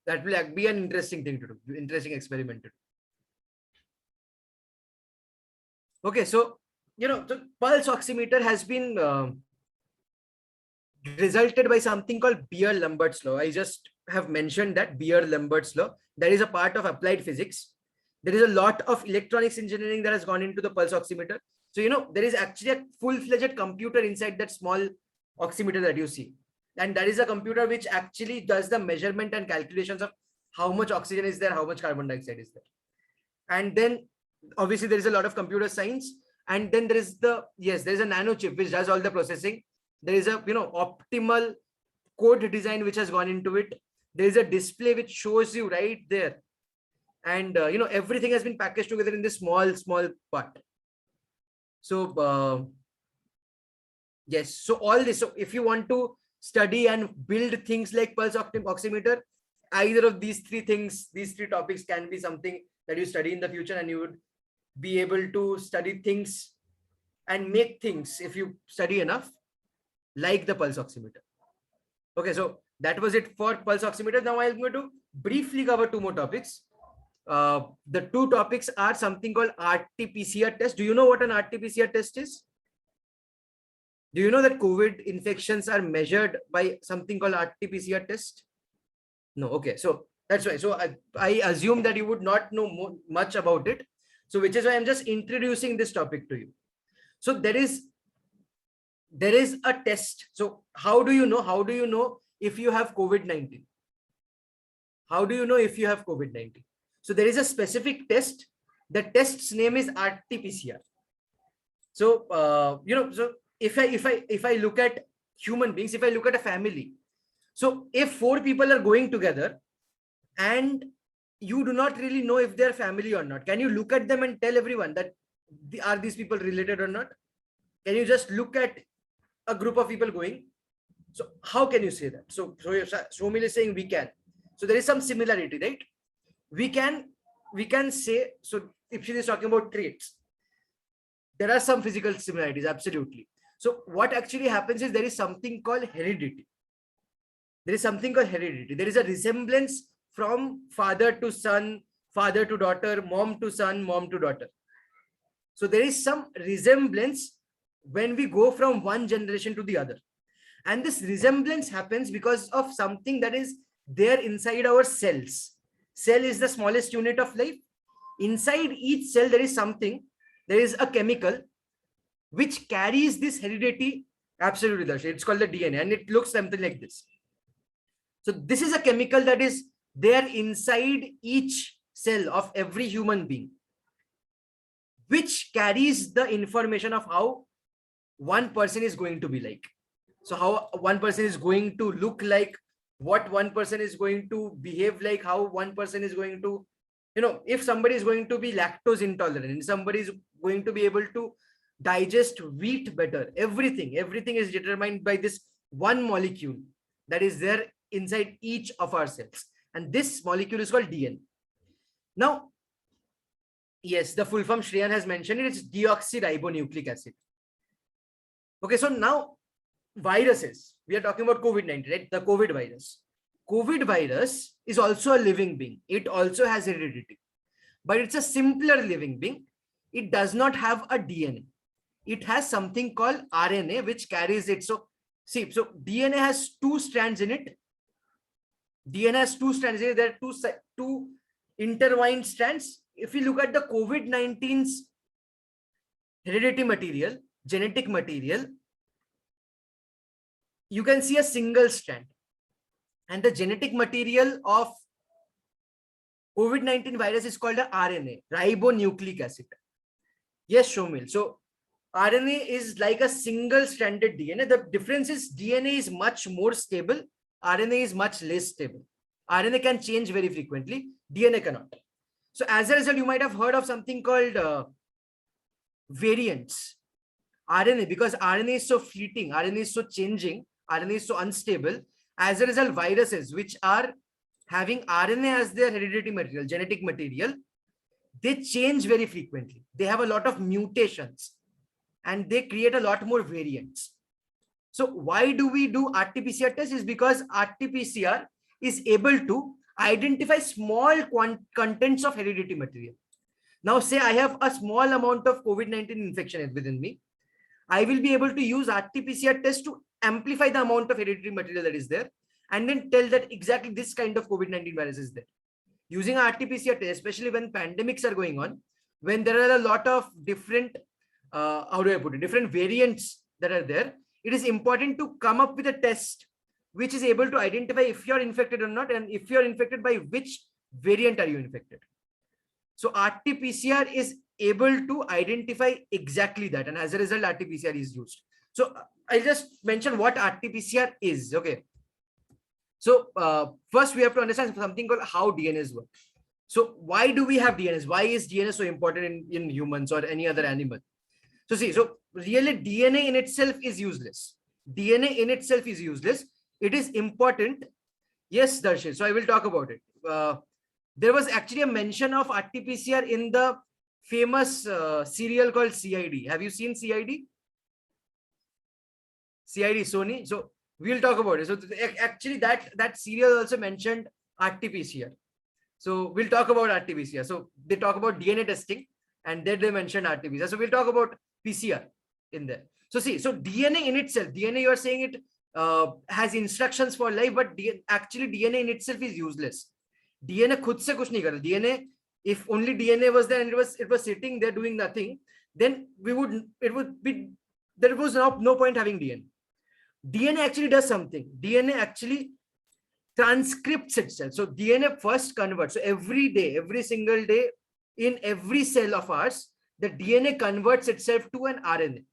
Speaker 1: That will be an interesting thing to do, interesting experiment to do. Okay, so the pulse oximeter has been resulted by something called Beer-Lambert's law. I just have mentioned that Beer-Lambert's law. That is a part of applied physics. There is a lot of electronics engineering that has gone into the pulse oximeter. So there is actually a full-fledged computer inside that small oximeter that you see. And that is a computer which actually does the measurement and calculations of how much oxygen is there, how much carbon dioxide is there. And then obviously there is a lot of computer science. And then there is there is a nano chip which does all the processing. There is a optimal code design which has gone into it. There is a display which shows you right there. And everything has been packaged together in this small part. So yes, so all this. So if you want to study and build things like pulse oximeter, either of these three things, these three topics can be something that you study in the future, and you would be able to study things and make things if you study enough, like the pulse oximeter. Okay, so that was it for pulse oximeter. Now I'm going to briefly cover two more topics. The two topics are something called RT-PCR test. Do you know what an RT-PCR test is? Do you know that COVID infections are measured by something called RT-PCR test? No. Okay, so that's why. So I assume that you would not know much about it. So which is why I'm just introducing this topic to you. So there is a test. So how do you know? How do you know if you have COVID-19? How do you know if you have COVID-19? So there is a specific test. The test's name is RT-PCR. So so if I look at human beings, if I look at a family, so if 4 people are going together and you do not really know if they're family or not. Can you look at them and tell everyone that are these people related or not? Can you just look at a group of people going? So how can you say that? So Shomil is saying we can. So there is some similarity, right? We can say, so if she is talking about traits, there are some physical similarities, absolutely. So what actually happens is there is something called heredity. There is something called heredity. There is a resemblance from father to son, father to daughter, mom to son, mom to daughter. So there is some resemblance when we go from one generation to the other. And this resemblance happens because of something that is there inside our cells. Cell is the smallest unit of life. Inside each cell, there is something, there is a chemical which carries this heredity. Absolutely, Darshi. It's called the DNA, and it looks something like this. So this is a chemical that is there inside each cell of every human being, which carries the information of how one person is going to be like. So how one person is going to look like, what one person is going to behave like, how one person is going to, if somebody is going to be lactose intolerant, somebody is going to be able to digest wheat better. Everything is determined by this one molecule that is there inside each of our cells. And this molecule is called DNA. Now, yes, the full form Shreyan has mentioned it, it's deoxyribonucleic acid. Okay, so now viruses, we are talking about COVID-19, right? The COVID virus. COVID virus is also a living being. It also has heredity, but it's a simpler living being. It does not have a DNA. It has something called RNA, which carries it. So see, so DNA has two strands in it. DNA has two strands in it. There are two intertwined strands. If you look at the COVID-19's heredity material, genetic material, you can see a single strand. And the genetic material of COVID-19 virus is called a RNA, ribonucleic acid. Yes, Shomil. So RNA is like a single stranded DNA. The difference is DNA is much more stable. RNA is much less stable. RNA can change very frequently. DNA cannot. So as a result, you might have heard of something called variants. RNA, because RNA is so fleeting, RNA is so changing, RNA is so unstable. As a result, viruses which are having RNA as their heredity material, genetic material, they change very frequently. They have a lot of mutations and they create a lot more variants. So why do we do RT-PCR test? Is because RT-PCR is able to identify small contents of heredity material. Now say I have a small amount of COVID-19 infection within me. I will be able to use RT-PCR test to amplify the amount of hereditary material that is there and then tell that exactly this kind of COVID-19 virus is there. Using RT-PCR test, especially when pandemics are going on, when there are a lot of different, how do I put it, different variants that are there, it is important to come up with a test which is able to identify if you're infected or not, and if you're infected, by which variant are you infected. So RT-PCR is able to identify exactly that, and as a result, RT-PCR is used. So I'll just mention what RT-PCR is. Okay. So first we have to understand something called how DNAs work. So why do we have DNAs? Why is DNA so important in humans or any other animal? So see, so really DNA in itself is useless. DNA in itself is useless. It is important. Yes, Darshil. So I will talk about it. There was actually a mention of RT-PCR in the famous serial called CID. Have you seen CID? CID, Sony. So we'll talk about it. So actually that serial also mentioned RT-PCR. So we'll talk about RT-PCR. So they talk about DNA testing and then they mentioned RT-PCR. So we'll talk about PCR in there. So see, so DNA in itself, DNA, you are saying it has instructions for life, but actually DNA in itself is useless. DNA khud se kuch nahi karta. DNA, if only DNA was there and it was sitting there doing nothing, then there was no point having DNA. DNA actually does something. DNA actually transcripts itself. So DNA first converts. So every day, every single day, in every cell of ours, the DNA converts itself to an RNA.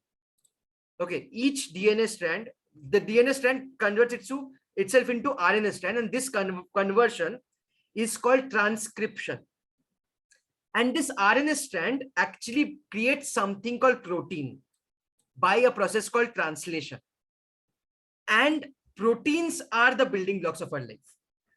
Speaker 1: Okay, each DNA strand, the DNA strand converts itself into RNA strand, and this conversion is called transcription. And this RNA strand actually creates something called protein by a process called translation. And proteins are the building blocks of our life.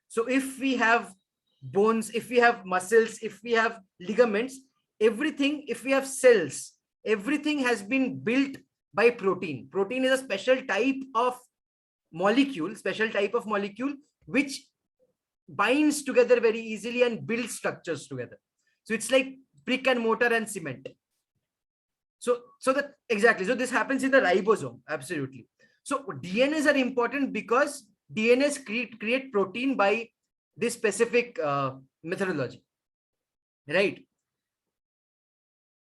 Speaker 1: So if we have bones, if we have muscles, if we have ligaments, everything, if we have cells, everything has been built by protein. Protein is a special type of molecule, which binds together very easily and builds structures together. So it's like brick and mortar and cement. So that exactly. So this happens in the ribosome. Absolutely. So DNAs are important because DNAs create protein by this specific methodology, right?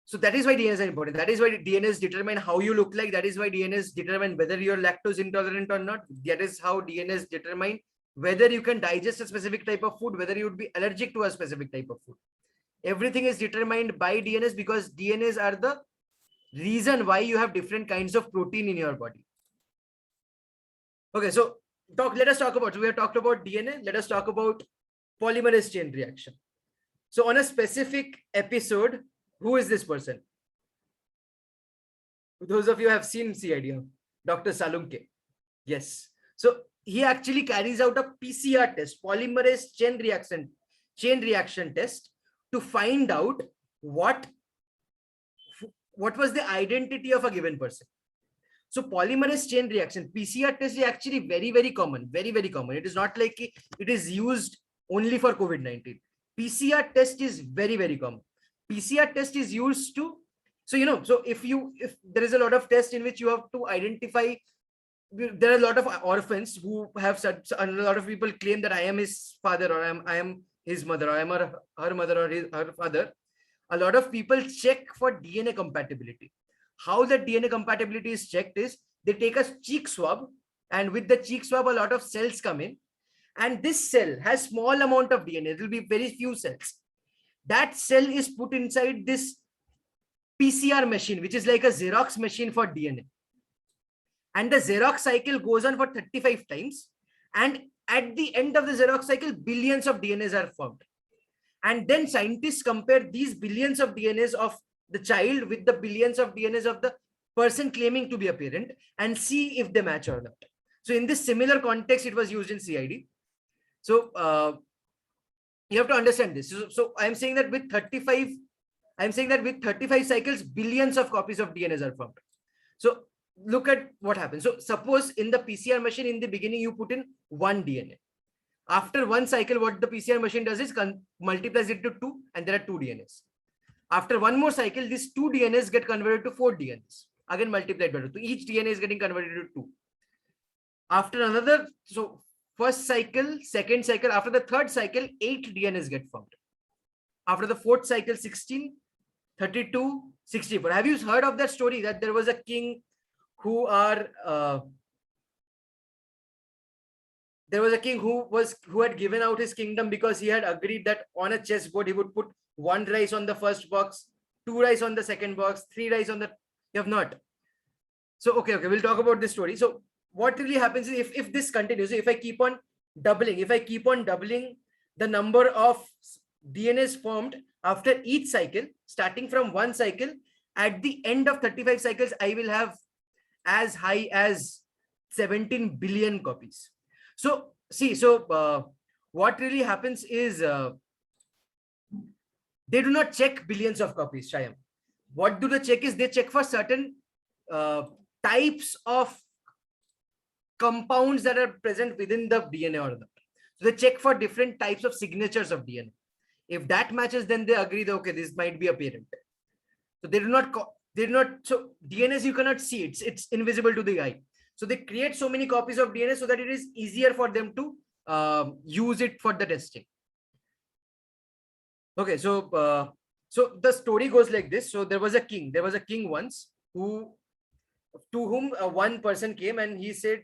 Speaker 1: So that is why DNAs are important. That is why DNAs determine how you look like. That is why DNAs determine whether you're lactose intolerant or not. That is how DNAs determine whether you can digest a specific type of food, whether you would be allergic to a specific type of food. Everything is determined by DNAs because DNAs are the reason why you have different kinds of protein in your body. Okay, so let us talk about, so we have talked about DNA. Let us talk about polymerase chain reaction. So on a specific episode, who is this person? Those of you who have seen CID, Dr. Salunke. Yes. So he actually carries out a PCR test, polymerase chain reaction test, to find out what was the identity of a given person. So polymerase chain reaction, PCR test is actually very, very common, very, very common. It is not like it is used only for COVID-19. PCR test is very, very common. PCR test is used to, so if there is a lot of tests in which you have to identify, there are a lot of orphans who have such, a lot of people claim that I am his father, or I am his mother, or I am her mother, or her father. A lot of people check for DNA compatibility. How the DNA compatibility is checked is they take a cheek swab, and with the cheek swab, a lot of cells come in, and this cell has small amount of DNA. It will be very few cells. That cell is put inside this PCR machine, which is like a Xerox machine for DNA. And the Xerox cycle goes on for 35 times. And at the end of the Xerox cycle, billions of DNAs are formed. And then scientists compare these billions of DNAs of the child with the billions of DNAs of the person claiming to be a parent and see if they match or not. So in this similar context, it was used in CID. So you have to understand this. So I'm saying that with 35 cycles, billions of copies of DNAs are formed. So look at what happens. So suppose in the PCR machine, in the beginning, you put in one DNA. After one cycle, what the PCR machine does is multiplies it to 2, and there are 2 DNAs. After one more cycle, these 2 DNAs get converted to 4 DNAs. Again, multiplied by 2. So each DNA is getting converted to 2. After another, so first cycle, second cycle, after the third cycle, 8 DNAs get formed. After the fourth cycle, 16, 32, 64. Have you heard of that story that there was a king who had given out his kingdom because he had agreed that on a chessboard he would put 1 rice on the first box, 2 rice on the second box, 3 rice on the, you have not. So okay, we'll talk about this story. So what really happens is if this continues, if I keep on doubling the number of DNAs formed after each cycle, starting from one cycle, at the end of 35 cycles, I will have as high as 17 billion copies. So see, what really happens is they do not check billions of copies, Shyam. What do they check is they check for certain types of compounds that are present within the DNA or not. So they check for different types of signatures of DNA. If that matches, then they agree that, okay, this might be a parent. So they do not, so DNAs you cannot see, it's invisible to the eye. So they create so many copies of DNA so that it is easier for them to use it for the testing. Okay, so the story goes like this. So there was a king once to whom one person came and he said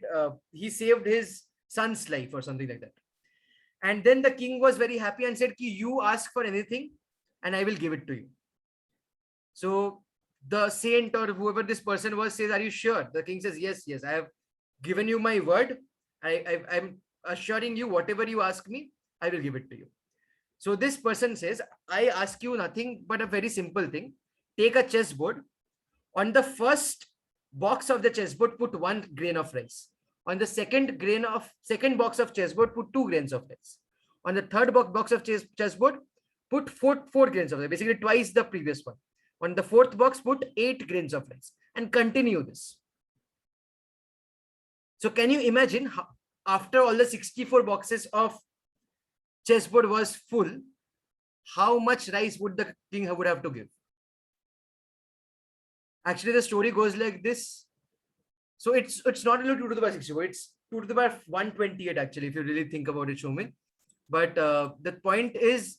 Speaker 1: he saved his son's life or something like that. And then the king was very happy and said, you ask for anything and I will give it to you. So the saint or whoever this person was says, are you sure? The king says, yes, I have given you my word. I'm assuring you, whatever you ask me, I will give it to you. So this person says, I ask you nothing but a very simple thing. Take a chessboard. On the first box of the chessboard, put 1 grain of rice. On the second box of chessboard, put 2 grains of rice. On the third box of chessboard, put 4 grains of rice, basically twice the previous one. On the fourth box, put 8 grains of rice, and continue this. So can you imagine how, after all the 64 boxes of chessboard was full, how much rice would the king would have to give? Actually, the story goes like this. So it's not only 2 to the power 64, it's 2 to the power 128 actually, if you really think about it, Showman. But the point is,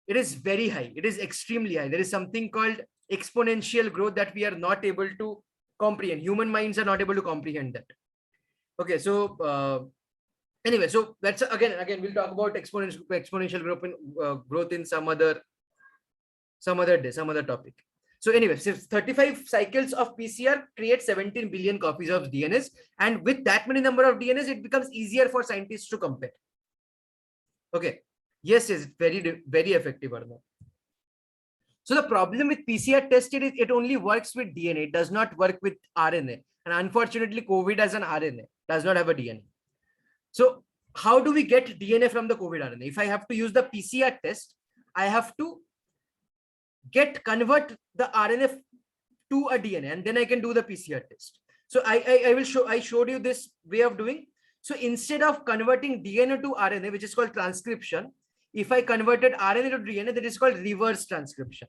Speaker 1: it is very high. It is extremely high. There is something called exponential growth that we are not able to comprehend. Human minds are not able to comprehend that. Okay, so anyway, so that's again we'll talk about exponential growth in some other day, some other topic. So anyway, so 35 cycles of PCR create 17 billion copies of DNAs, and with that many number of DNAs, it becomes easier for scientists to compare. Okay, yes, very effective, Arnav. So the problem with PCR test is it only works with DNA. It does not work with RNA, and unfortunately, COVID as an RNA does not have a DNA. So how do we get DNA from the COVID RNA? If I have to use the PCR test, I have to convert the RNA to a DNA, and then I can do the PCR test. So I showed you this way of doing. So instead of converting DNA to RNA, which is called transcription, if I converted RNA to DNA, that is called reverse transcription.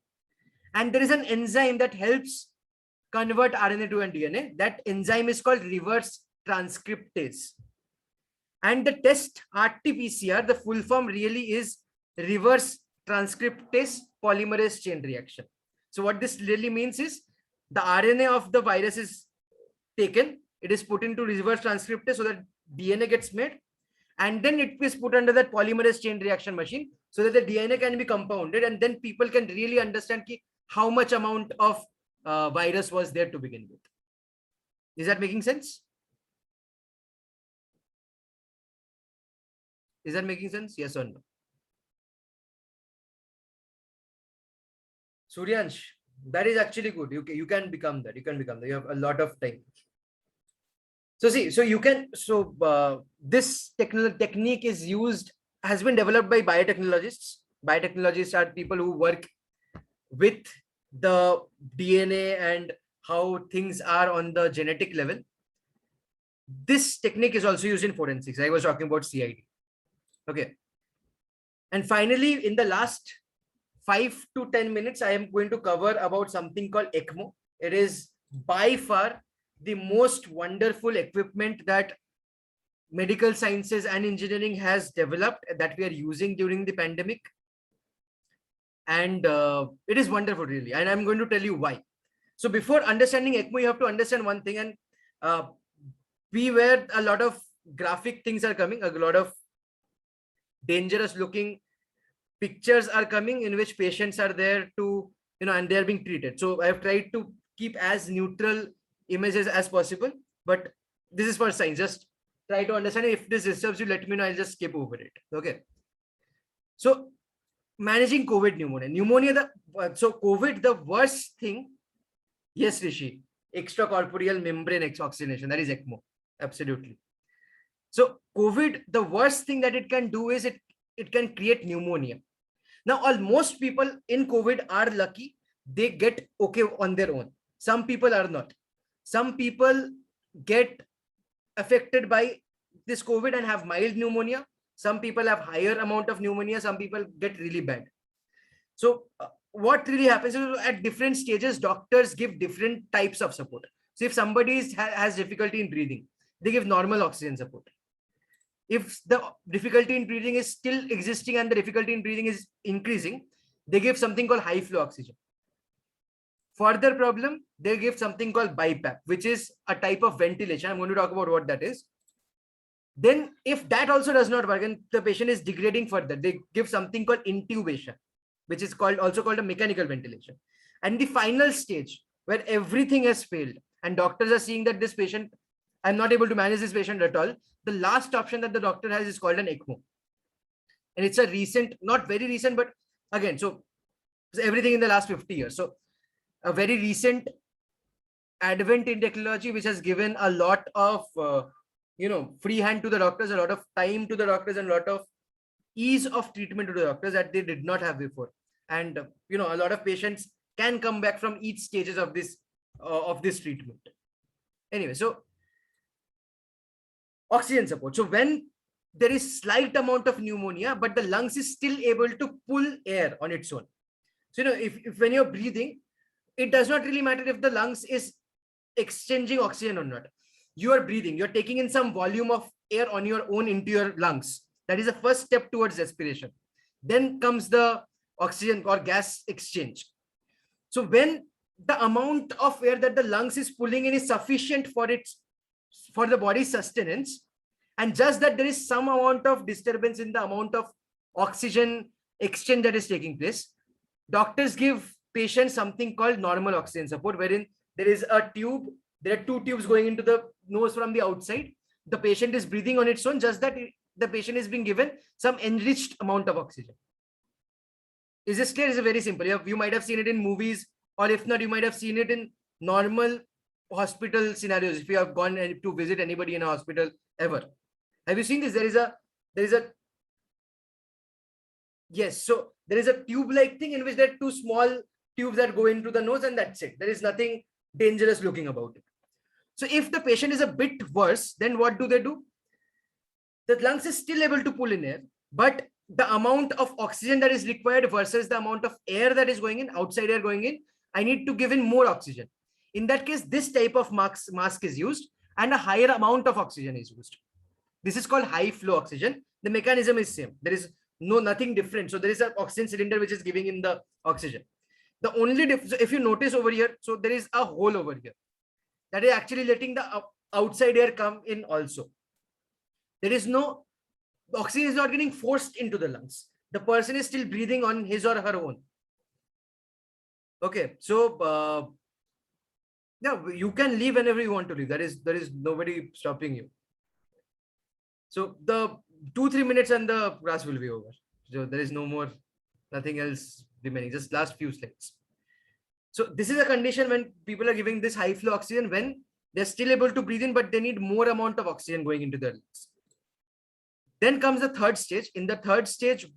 Speaker 1: And there is an enzyme that helps convert RNA to a DNA. That enzyme is called reverse transcriptase. And the test RT-PCR, the full form really is reverse transcriptase polymerase chain reaction. So what this really means is the RNA of the virus is taken, it is put into reverse transcriptase so that DNA gets made, and then it is put under that polymerase chain reaction machine so that the DNA can be compounded, and then people can really understand how much amount of virus was there to begin with. Is that making sense? Is that making sense? Yes or no? Suryansh, that is actually good. You can become that. You can become that. You have a lot of time. So see, so you can, this technique has been developed by biotechnologists. Biotechnologists are people who work with the DNA and how things are on the genetic level. This technique is also used in forensics. I was talking about CID. Okay. And finally, in the last 5 to 10 minutes, I am going to cover about something called ECMO. It is by far the most wonderful equipment that medical sciences and engineering has developed that we are using during the pandemic. And it is wonderful, really. And I'm going to tell you why. So before understanding ECMO, you have to understand one thing. And beware, a lot of graphic things are coming, a lot of dangerous looking pictures are coming in which patients are there to, and they're being treated. So I've tried to keep as neutral images as possible, but this is for science. Just try to understand. If this disturbs you, let me know. I'll just skip over it. Okay. So managing COVID pneumonia. So COVID, the worst thing. Yes, Rishi, extracorporeal membrane oxygenation. That is ECMO. Absolutely. So COVID, the worst thing that it can do is it can create pneumonia. Now, most people in COVID are lucky. They get okay on their own. Some people are not. Some people get affected by this COVID and have mild pneumonia. Some people have higher amount of pneumonia. Some people get really bad. So what really happens is at different stages, doctors give different types of support. So if somebody has difficulty in breathing, they give normal oxygen support. If the difficulty in breathing is still existing and the difficulty in breathing is increasing, they give something called high flow oxygen. Further problem, they give something called BiPAP, which is a type of ventilation. I'm going to talk about what that is. Then if that also does not work and the patient is degrading further, they give something called intubation, which is also called a mechanical ventilation. And the final stage where everything has failed and doctors are seeing that this patient, I'm not able to manage this patient at all, the last option that the doctor has is called an ECMO. And it's a recent, not very recent, but again, so everything in the last 50 years. So a very recent advent in technology, which has given a lot of, free hand to the doctors, a lot of time to the doctors, and a lot of ease of treatment to the doctors that they did not have before. And, a lot of patients can come back from each stages of this treatment. Anyway, so oxygen support. So when there is slight amount of pneumonia, but the lungs is still able to pull air on its own. So, if when you're breathing, it does not really matter if the lungs is exchanging oxygen or not. You are breathing, you're taking in some volume of air on your own into your lungs. That is the first step towards respiration. Then comes the oxygen or gas exchange. So when the amount of air that the lungs is pulling in is sufficient for the body's sustenance, and just that there is some amount of disturbance in the amount of oxygen exchange that is taking place, doctors give patients something called normal oxygen support, wherein there is a tube, there are two tubes going into the nose from the outside. The patient is breathing on its own, just that the patient is being given some enriched amount of oxygen. Is this clear? It's very simple. You might have seen it in movies, or if not, you might have seen it in normal hospital scenarios. If you have gone to visit anybody in a hospital ever, have you seen this? There is a yes. So there is a tube-like thing in which there are two small tubes that go into the nose, and that's it. There is nothing dangerous looking about it. So if the patient is a bit worse, then what do? The lungs is still able to pull in air, but the amount of oxygen that is required versus the amount of air that is going in, outside air going in, I need to give in more oxygen. In that case, this type of mask is used, and a higher amount of oxygen is used. This is called high flow oxygen. The mechanism is same. There is nothing different. So there is an oxygen cylinder which is giving in the oxygen. The only difference, if you notice over here, so there is a hole over here that is actually letting the outside air come in also. There is no, oxygen is not getting forced into the lungs. The person is still breathing on his or her own. Okay, so yeah, you can leave whenever you want to leave. There is nobody stopping you. So the 2-3 minutes and the class will be over. So there is nothing else remaining, just last few slides. So this is a condition when people are giving this high flow oxygen, when they're still able to breathe in, but they need more amount of oxygen going into their lungs. Then comes the third stage. In the third stage,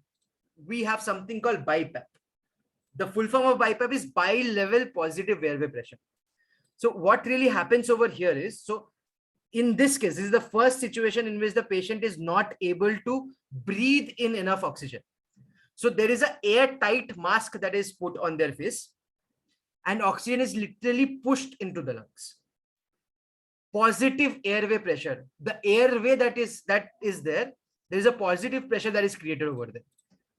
Speaker 1: we have something called BiPAP. The full form of BiPAP is bi-level positive airway pressure. So what really happens over here is, so in this case, this is the first situation in which the patient is not able to breathe in enough oxygen. So there is an airtight mask that is put on their face, and oxygen is literally pushed into the lungs. Positive airway pressure. The airway that is there is a positive pressure that is created over there.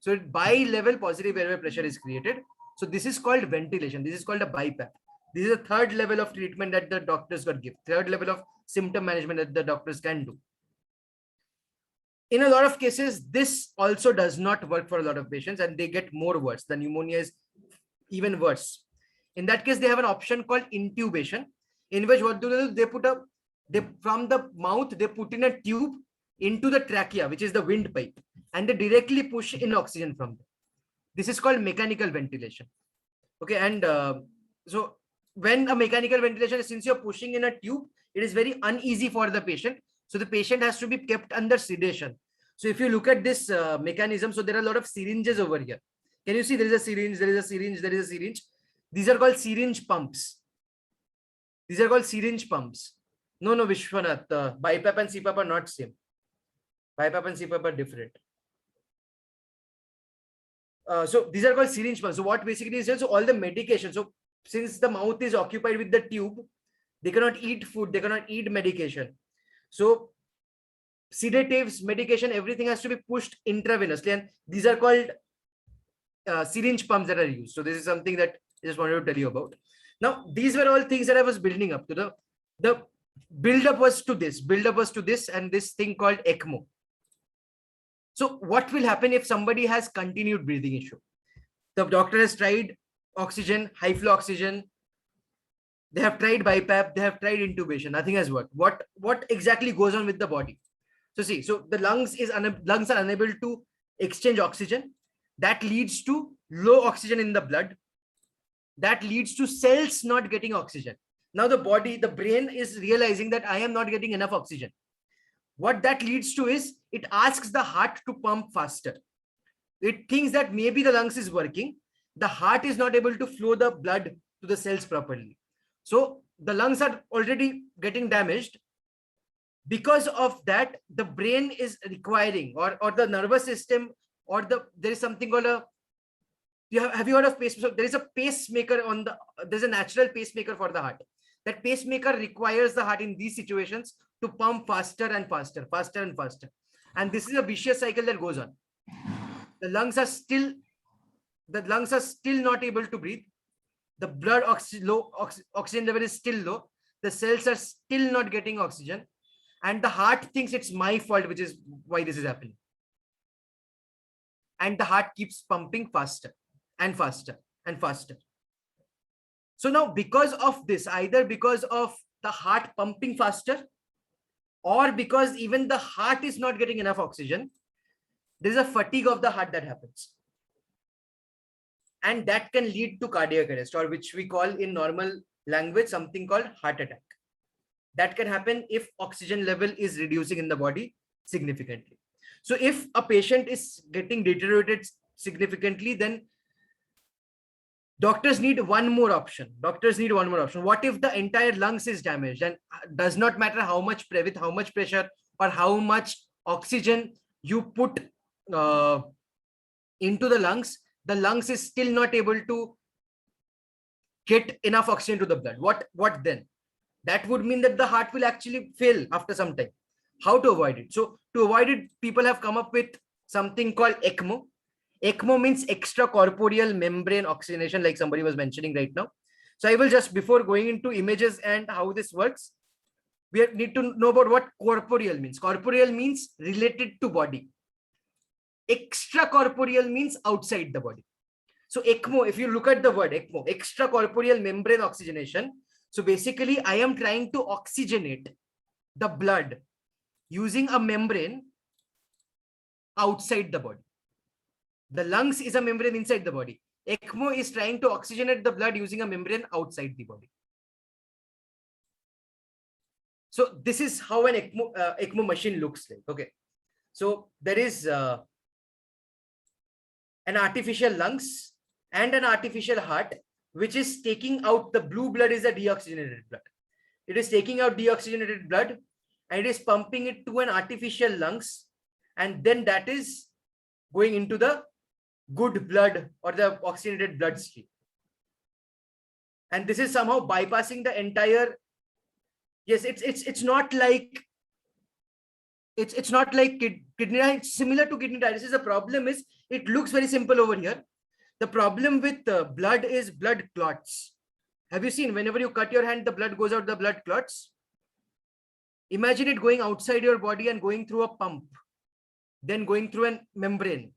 Speaker 1: So bi-level positive airway pressure is created. So this is called ventilation. This is called a BiPAP. This is a third level of treatment that the doctors got give. Third level of symptom management that the doctors can do. In a lot of cases, this also does not work for a lot of patients, and they get more worse. The pneumonia is even worse. In that case, they have an option called intubation, in which what do? They from the mouth, they put in a tube into the trachea, which is the windpipe, and they directly push in oxygen from there. This is called mechanical ventilation. Okay, and so when a mechanical ventilation, since you're pushing in a tube, it is very uneasy for the patient. So the patient has to be kept under sedation. So if you look at this mechanism, so there are a lot of syringes over here. Can you see there is a syringe, there is a syringe, there is a syringe. These are called syringe pumps. These are called syringe pumps. No, Vishwanath, BiPAP and CPAP are not same. BiPAP and CPAP are different. So these are called syringe pumps. So what basically is, so all the medication. So since the mouth is occupied with the tube, they cannot eat food, they cannot eat medication. So sedatives, medication, everything has to be pushed intravenously, and these are called syringe pumps that are used. So this is something that I just wanted to tell you about. Now, these were all things that I was building up to. The build-up was to this, and this thing called ECMO. So what will happen if somebody has continued breathing issue? The doctor has tried oxygen, high flow oxygen. They have tried BiPAP, they have tried intubation, nothing has worked. What exactly goes on with the body? So see, so the lungs are unable to exchange oxygen. That leads to low oxygen in the blood. That leads to cells not getting oxygen. Now the brain is realizing that I am not getting enough oxygen. What that leads to is it asks the heart to pump faster. It thinks that maybe the lungs is working. The heart is not able to flow the blood to the cells properly. So the lungs are already getting damaged. Because of that, the brain is requiring, or the nervous system, or there is something called a, have you heard of pacemaker? There is a pacemaker there's a natural pacemaker for the heart. That pacemaker requires the heart in these situations to pump faster and faster, faster and faster. And this is a vicious cycle that goes on. The lungs are still not able to breathe. The blood oxygen level is still low. The cells are still not getting oxygen. And the heart thinks it's my fault, which is why this is happening. And the heart keeps pumping faster and faster and faster. So now, because of this, either because of the heart pumping faster, or because even the heart is not getting enough oxygen, there's a fatigue of the heart that happens. And that can lead to cardiac arrest, or which we call in normal language something called heart attack. That can happen if oxygen level is reducing in the body significantly. So if a patient is getting deteriorated significantly, then doctors need one more option. What if the entire lungs is damaged, and does not matter how much pressure or how much oxygen you put into the lungs is still not able to get enough oxygen to the blood. What then? That would mean that the heart will actually fail after some time. How to avoid it? So to avoid it, people have come up with something called ECMO. ECMO means extracorporeal membrane oxygenation, like somebody was mentioning right now. So I will just, before going into images and how this works, we need to know about what corporeal means. Corporeal means related to body. Extracorporeal means outside the body. So ECMO, if you look at the word ECMO, extracorporeal membrane oxygenation. So basically, I am trying to oxygenate the blood using a membrane outside the body. The lungs is a membrane inside the body. ECMO is trying to oxygenate the blood using a membrane outside the body. So this is how an ECMO machine looks like. Okay. So there is an artificial lungs and an artificial heart, which is taking out the blue blood is a deoxygenated blood. It is taking out deoxygenated blood and it is pumping it to an artificial lungs. And then that is going into the good blood or the oxygenated blood stream. And this is somehow bypassing the entire, yes, it's not like kidney, it's similar to kidney dialysis. The problem is it looks very simple over here. The problem with blood is blood clots. Have you seen whenever you cut your hand, the blood goes out, the blood clots? Imagine it going outside your body and going through a pump, then going through a membrane.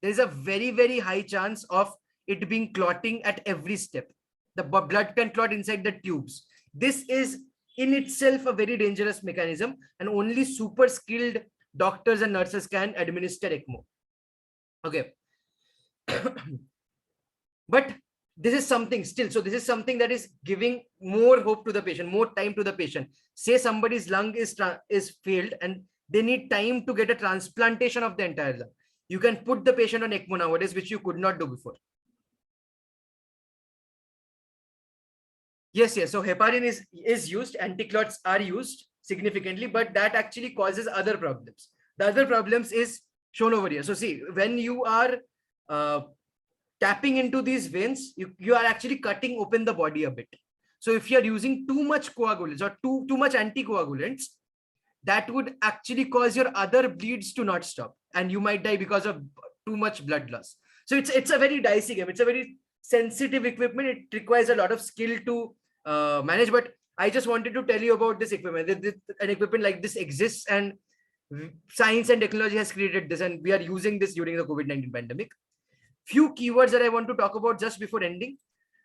Speaker 1: There is a very, very high chance of it being clotting at every step. The blood can clot inside the tubes. This is in itself a very dangerous mechanism, and only super skilled doctors and nurses can administer ECMO. Okay. But this is something still. So this is something that is giving more hope to the patient, more time to the patient. Say somebody's lung is failed and they need time to get a transplantation of the entire lung. You can put the patient on ECMO nowadays, which you could not do before. Yes. So heparin is used, anticlots are used significantly, but that actually causes other problems. The other problems is shown over here. So see, when you are tapping into these veins, you are actually cutting open the body a bit. So if you are using too much coagulants or too much anticoagulants, that would actually cause your other bleeds to not stop, and you might die because of too much blood loss. So it's a very dicey game. It's a very sensitive equipment. It requires a lot of skill to manage. But I just wanted to tell you about this equipment. An equipment like this exists, and science and technology has created this, and we are using this during the COVID-19 pandemic. Few keywords that I want to talk about just before ending.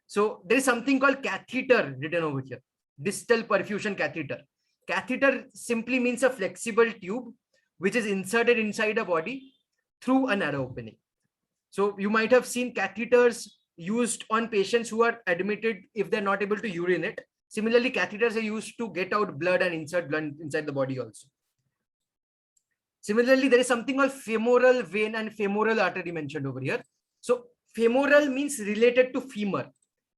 Speaker 1: So there is something called catheter written over here. Distal perfusion catheter. Catheter simply means a flexible tube which is inserted inside a body through a narrow opening. So you might have seen catheters used on patients who are admitted if they're not able to urinate. Similarly, catheters are used to get out blood and insert blood inside the body also. Similarly, there is something called femoral vein and femoral artery mentioned over here. So femoral means related to femur.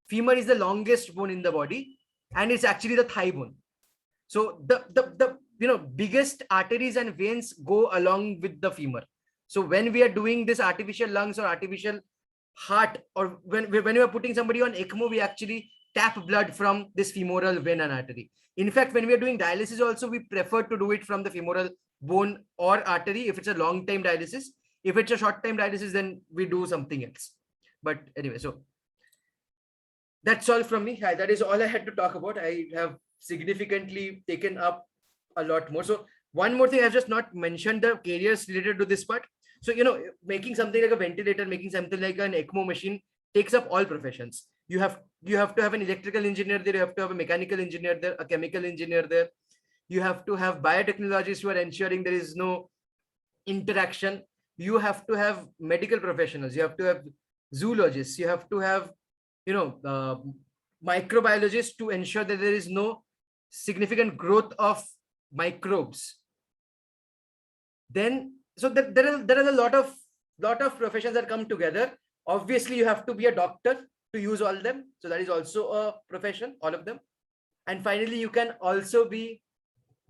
Speaker 1: Femur is the longest bone in the body, and it's actually the thigh bone. So the biggest arteries and veins go along with the femur. So when we are doing this artificial lungs or artificial heart, or when we are putting somebody on ECMO, we actually tap blood from this femoral vein and artery. In fact, when we are doing dialysis also, we prefer to do it from the femoral bone or artery if it's a long time dialysis. If it's a short time dialysis, then we do something else. But anyway, so that's all from me. That is all I had to talk about. I have significantly taken up a lot more. So one more thing, I've just not mentioned the careers related to this part. So, making something like a ventilator, making something like an ECMO machine takes up all professions. You have to have an electrical engineer there, you have to have a mechanical engineer there, a chemical engineer there. You have to have biotechnologists who are ensuring there is no interaction. You have to have medical professionals, you have to have zoologists, you have to have microbiologists to ensure that there is no significant growth of microbes. Then so there are a lot of professions that come together. Obviously, you have to be a doctor to use all them. So that is also a profession, all of them. And finally, you can also be,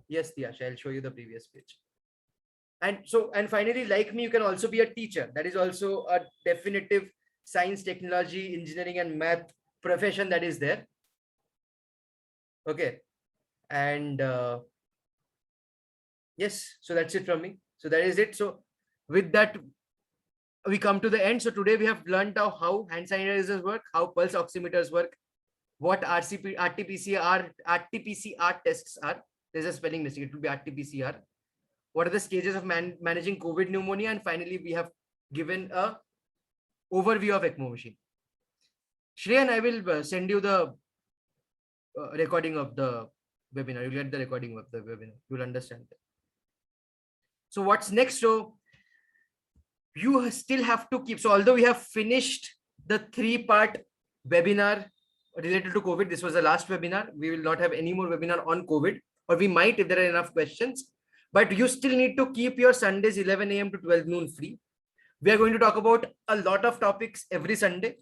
Speaker 1: yes, Diyash, I'll show you the previous page. And finally, like me, you can also be a teacher. That is also a definitive science, technology, engineering, and math profession that is there. Okay. And yes, so that's it from me. So that is it. So with that, we come to the end. So today we have learned how hand sanitizers work, how pulse oximeters work, what RT-PCR tests are. There's a spelling mistake. It will be RT-PCR. What are the stages of managing COVID pneumonia? And finally, we have given a overview of ECMO machine. Shreyan, I will send you the recording of the webinar. You'll get the recording of the webinar. You'll understand that. So what's next? So you still have to keep. So although we have finished the 3-part webinar related to COVID, this was the last webinar. We will not have any more webinar on COVID, or we might if there are enough questions. But you still need to keep your Sundays 11 a.m. to 12 noon free. We are going to talk about a lot of topics every Sunday.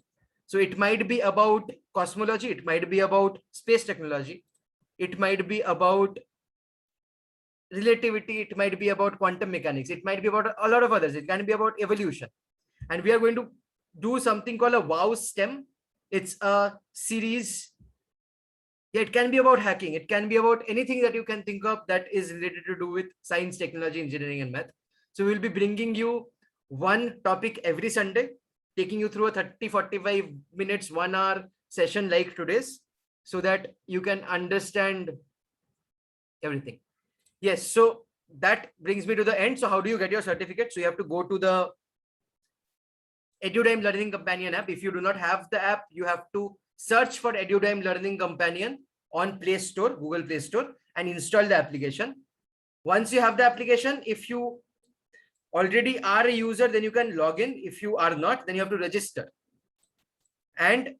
Speaker 1: So it might be about cosmology, it might be about space technology, it might be about relativity, it might be about quantum mechanics, it might be about a lot of others, it can be about evolution. And we are going to do something called a WOW STEM. It's a series. Yeah, it can be about hacking, it can be about anything that you can think of that is related to do with science, technology, engineering, and math. So we'll be bringing you one topic every Sunday, taking you through a 30-45 minutes, 1 hour session like today's, so that you can understand everything. Yes, so that brings me to the end. So how do you get your certificate? So you have to go to the EduDime Learning Companion app. If you do not have the app, you have to search for EduDime Learning Companion on Play Store, Google Play Store, and install the application. Once you have the application, if you already are a user, then you can log in. If you are not, then you have to register. And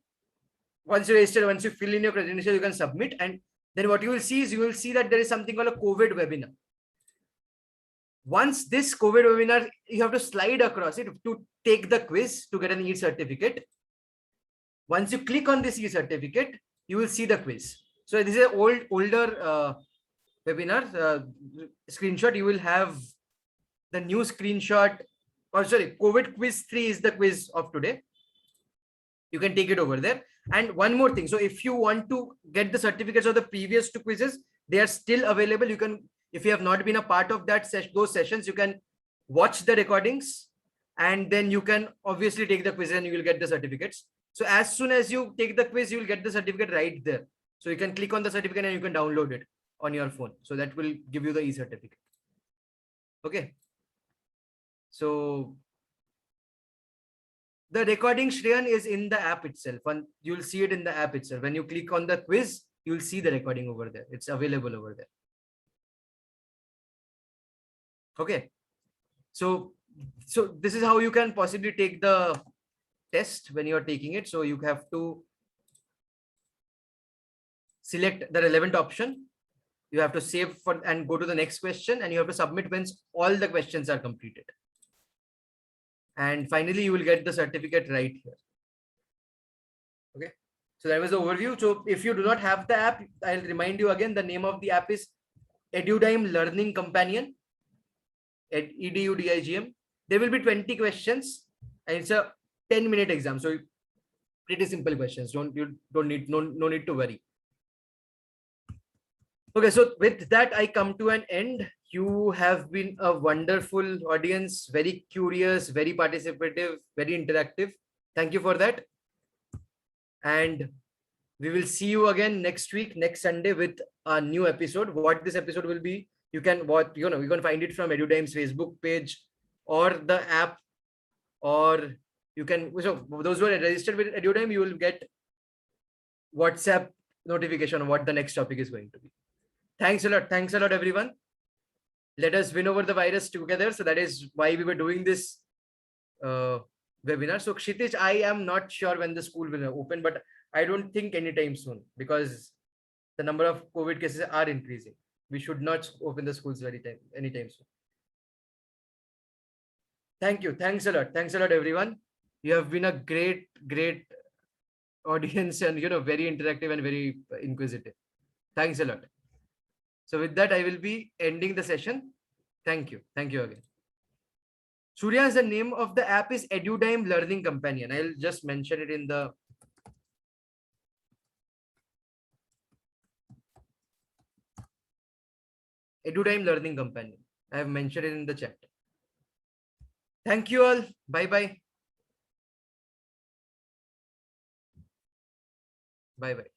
Speaker 1: once you register, once you fill in your credentials, you can submit. And then what you will see is you will see that there is something called a COVID webinar. Once this COVID webinar, you have to slide across it to take the quiz to get an e-certificate. Once you click on this e-certificate, you will see the quiz. So this is an older webinar screenshot. You will have the new screenshot, or sorry, COVID quiz 3 is the quiz of today. You can take it over there. And one more thing. So if you want to get the certificates of the previous 2 quizzes, they are still available. You can, if you have not been a part of that those sessions, you can watch the recordings, and then you can obviously take the quiz and you will get the certificates. So as soon as you take the quiz, you will get the certificate right there. So you can click on the certificate and you can download it on your phone. So that will give you the e-certificate. Okay. So the recording, Shreyan, is in the app itself, and you'll see it in the app itself. When you click on the quiz, you'll see the recording over there. It's available over there. Okay. So so this is how you can possibly take the test when you're taking it. So you have to select the relevant option. You have to save for and go to the next question, and you have to submit once all the questions are completed. And finally, you will get the certificate right here. Okay. So that was the overview. So if you do not have the app, I'll remind you again, the name of the app is EduDime Learning Companion, at EDUDIGM. There will be 20 questions and it's a 10-minute exam. So pretty simple questions. No need to worry. Okay, so with that, I come to an end. You have been a wonderful audience, very curious, very participative, very interactive. Thank you for that. And we will see you again next week, next Sunday, with a new episode. What this episode will be, you can watch, you can find it from EduDime's Facebook page or the app, or you can, so those who are registered with EduDime, you will get WhatsApp notification on what the next topic is going to be. Thanks a lot. Thanks a lot, everyone. Let us win over the virus together. So that is why we were doing this webinar. So Kshitij, I am not sure when the school will open, but I don't think anytime soon, because the number of COVID cases are increasing. We should not open the schools anytime soon. Thank you. Thanks a lot. Thanks a lot, everyone. You have been a great audience, and very interactive and very inquisitive. Thanks a lot. So with that, I will be ending the session. Thank you. Thank you again. Surya, the name of the app is EduDime Learning Companion. I'll just mention it in the EduDime Learning Companion. I have mentioned it in the chat. Thank you all. Bye-bye. Bye-bye.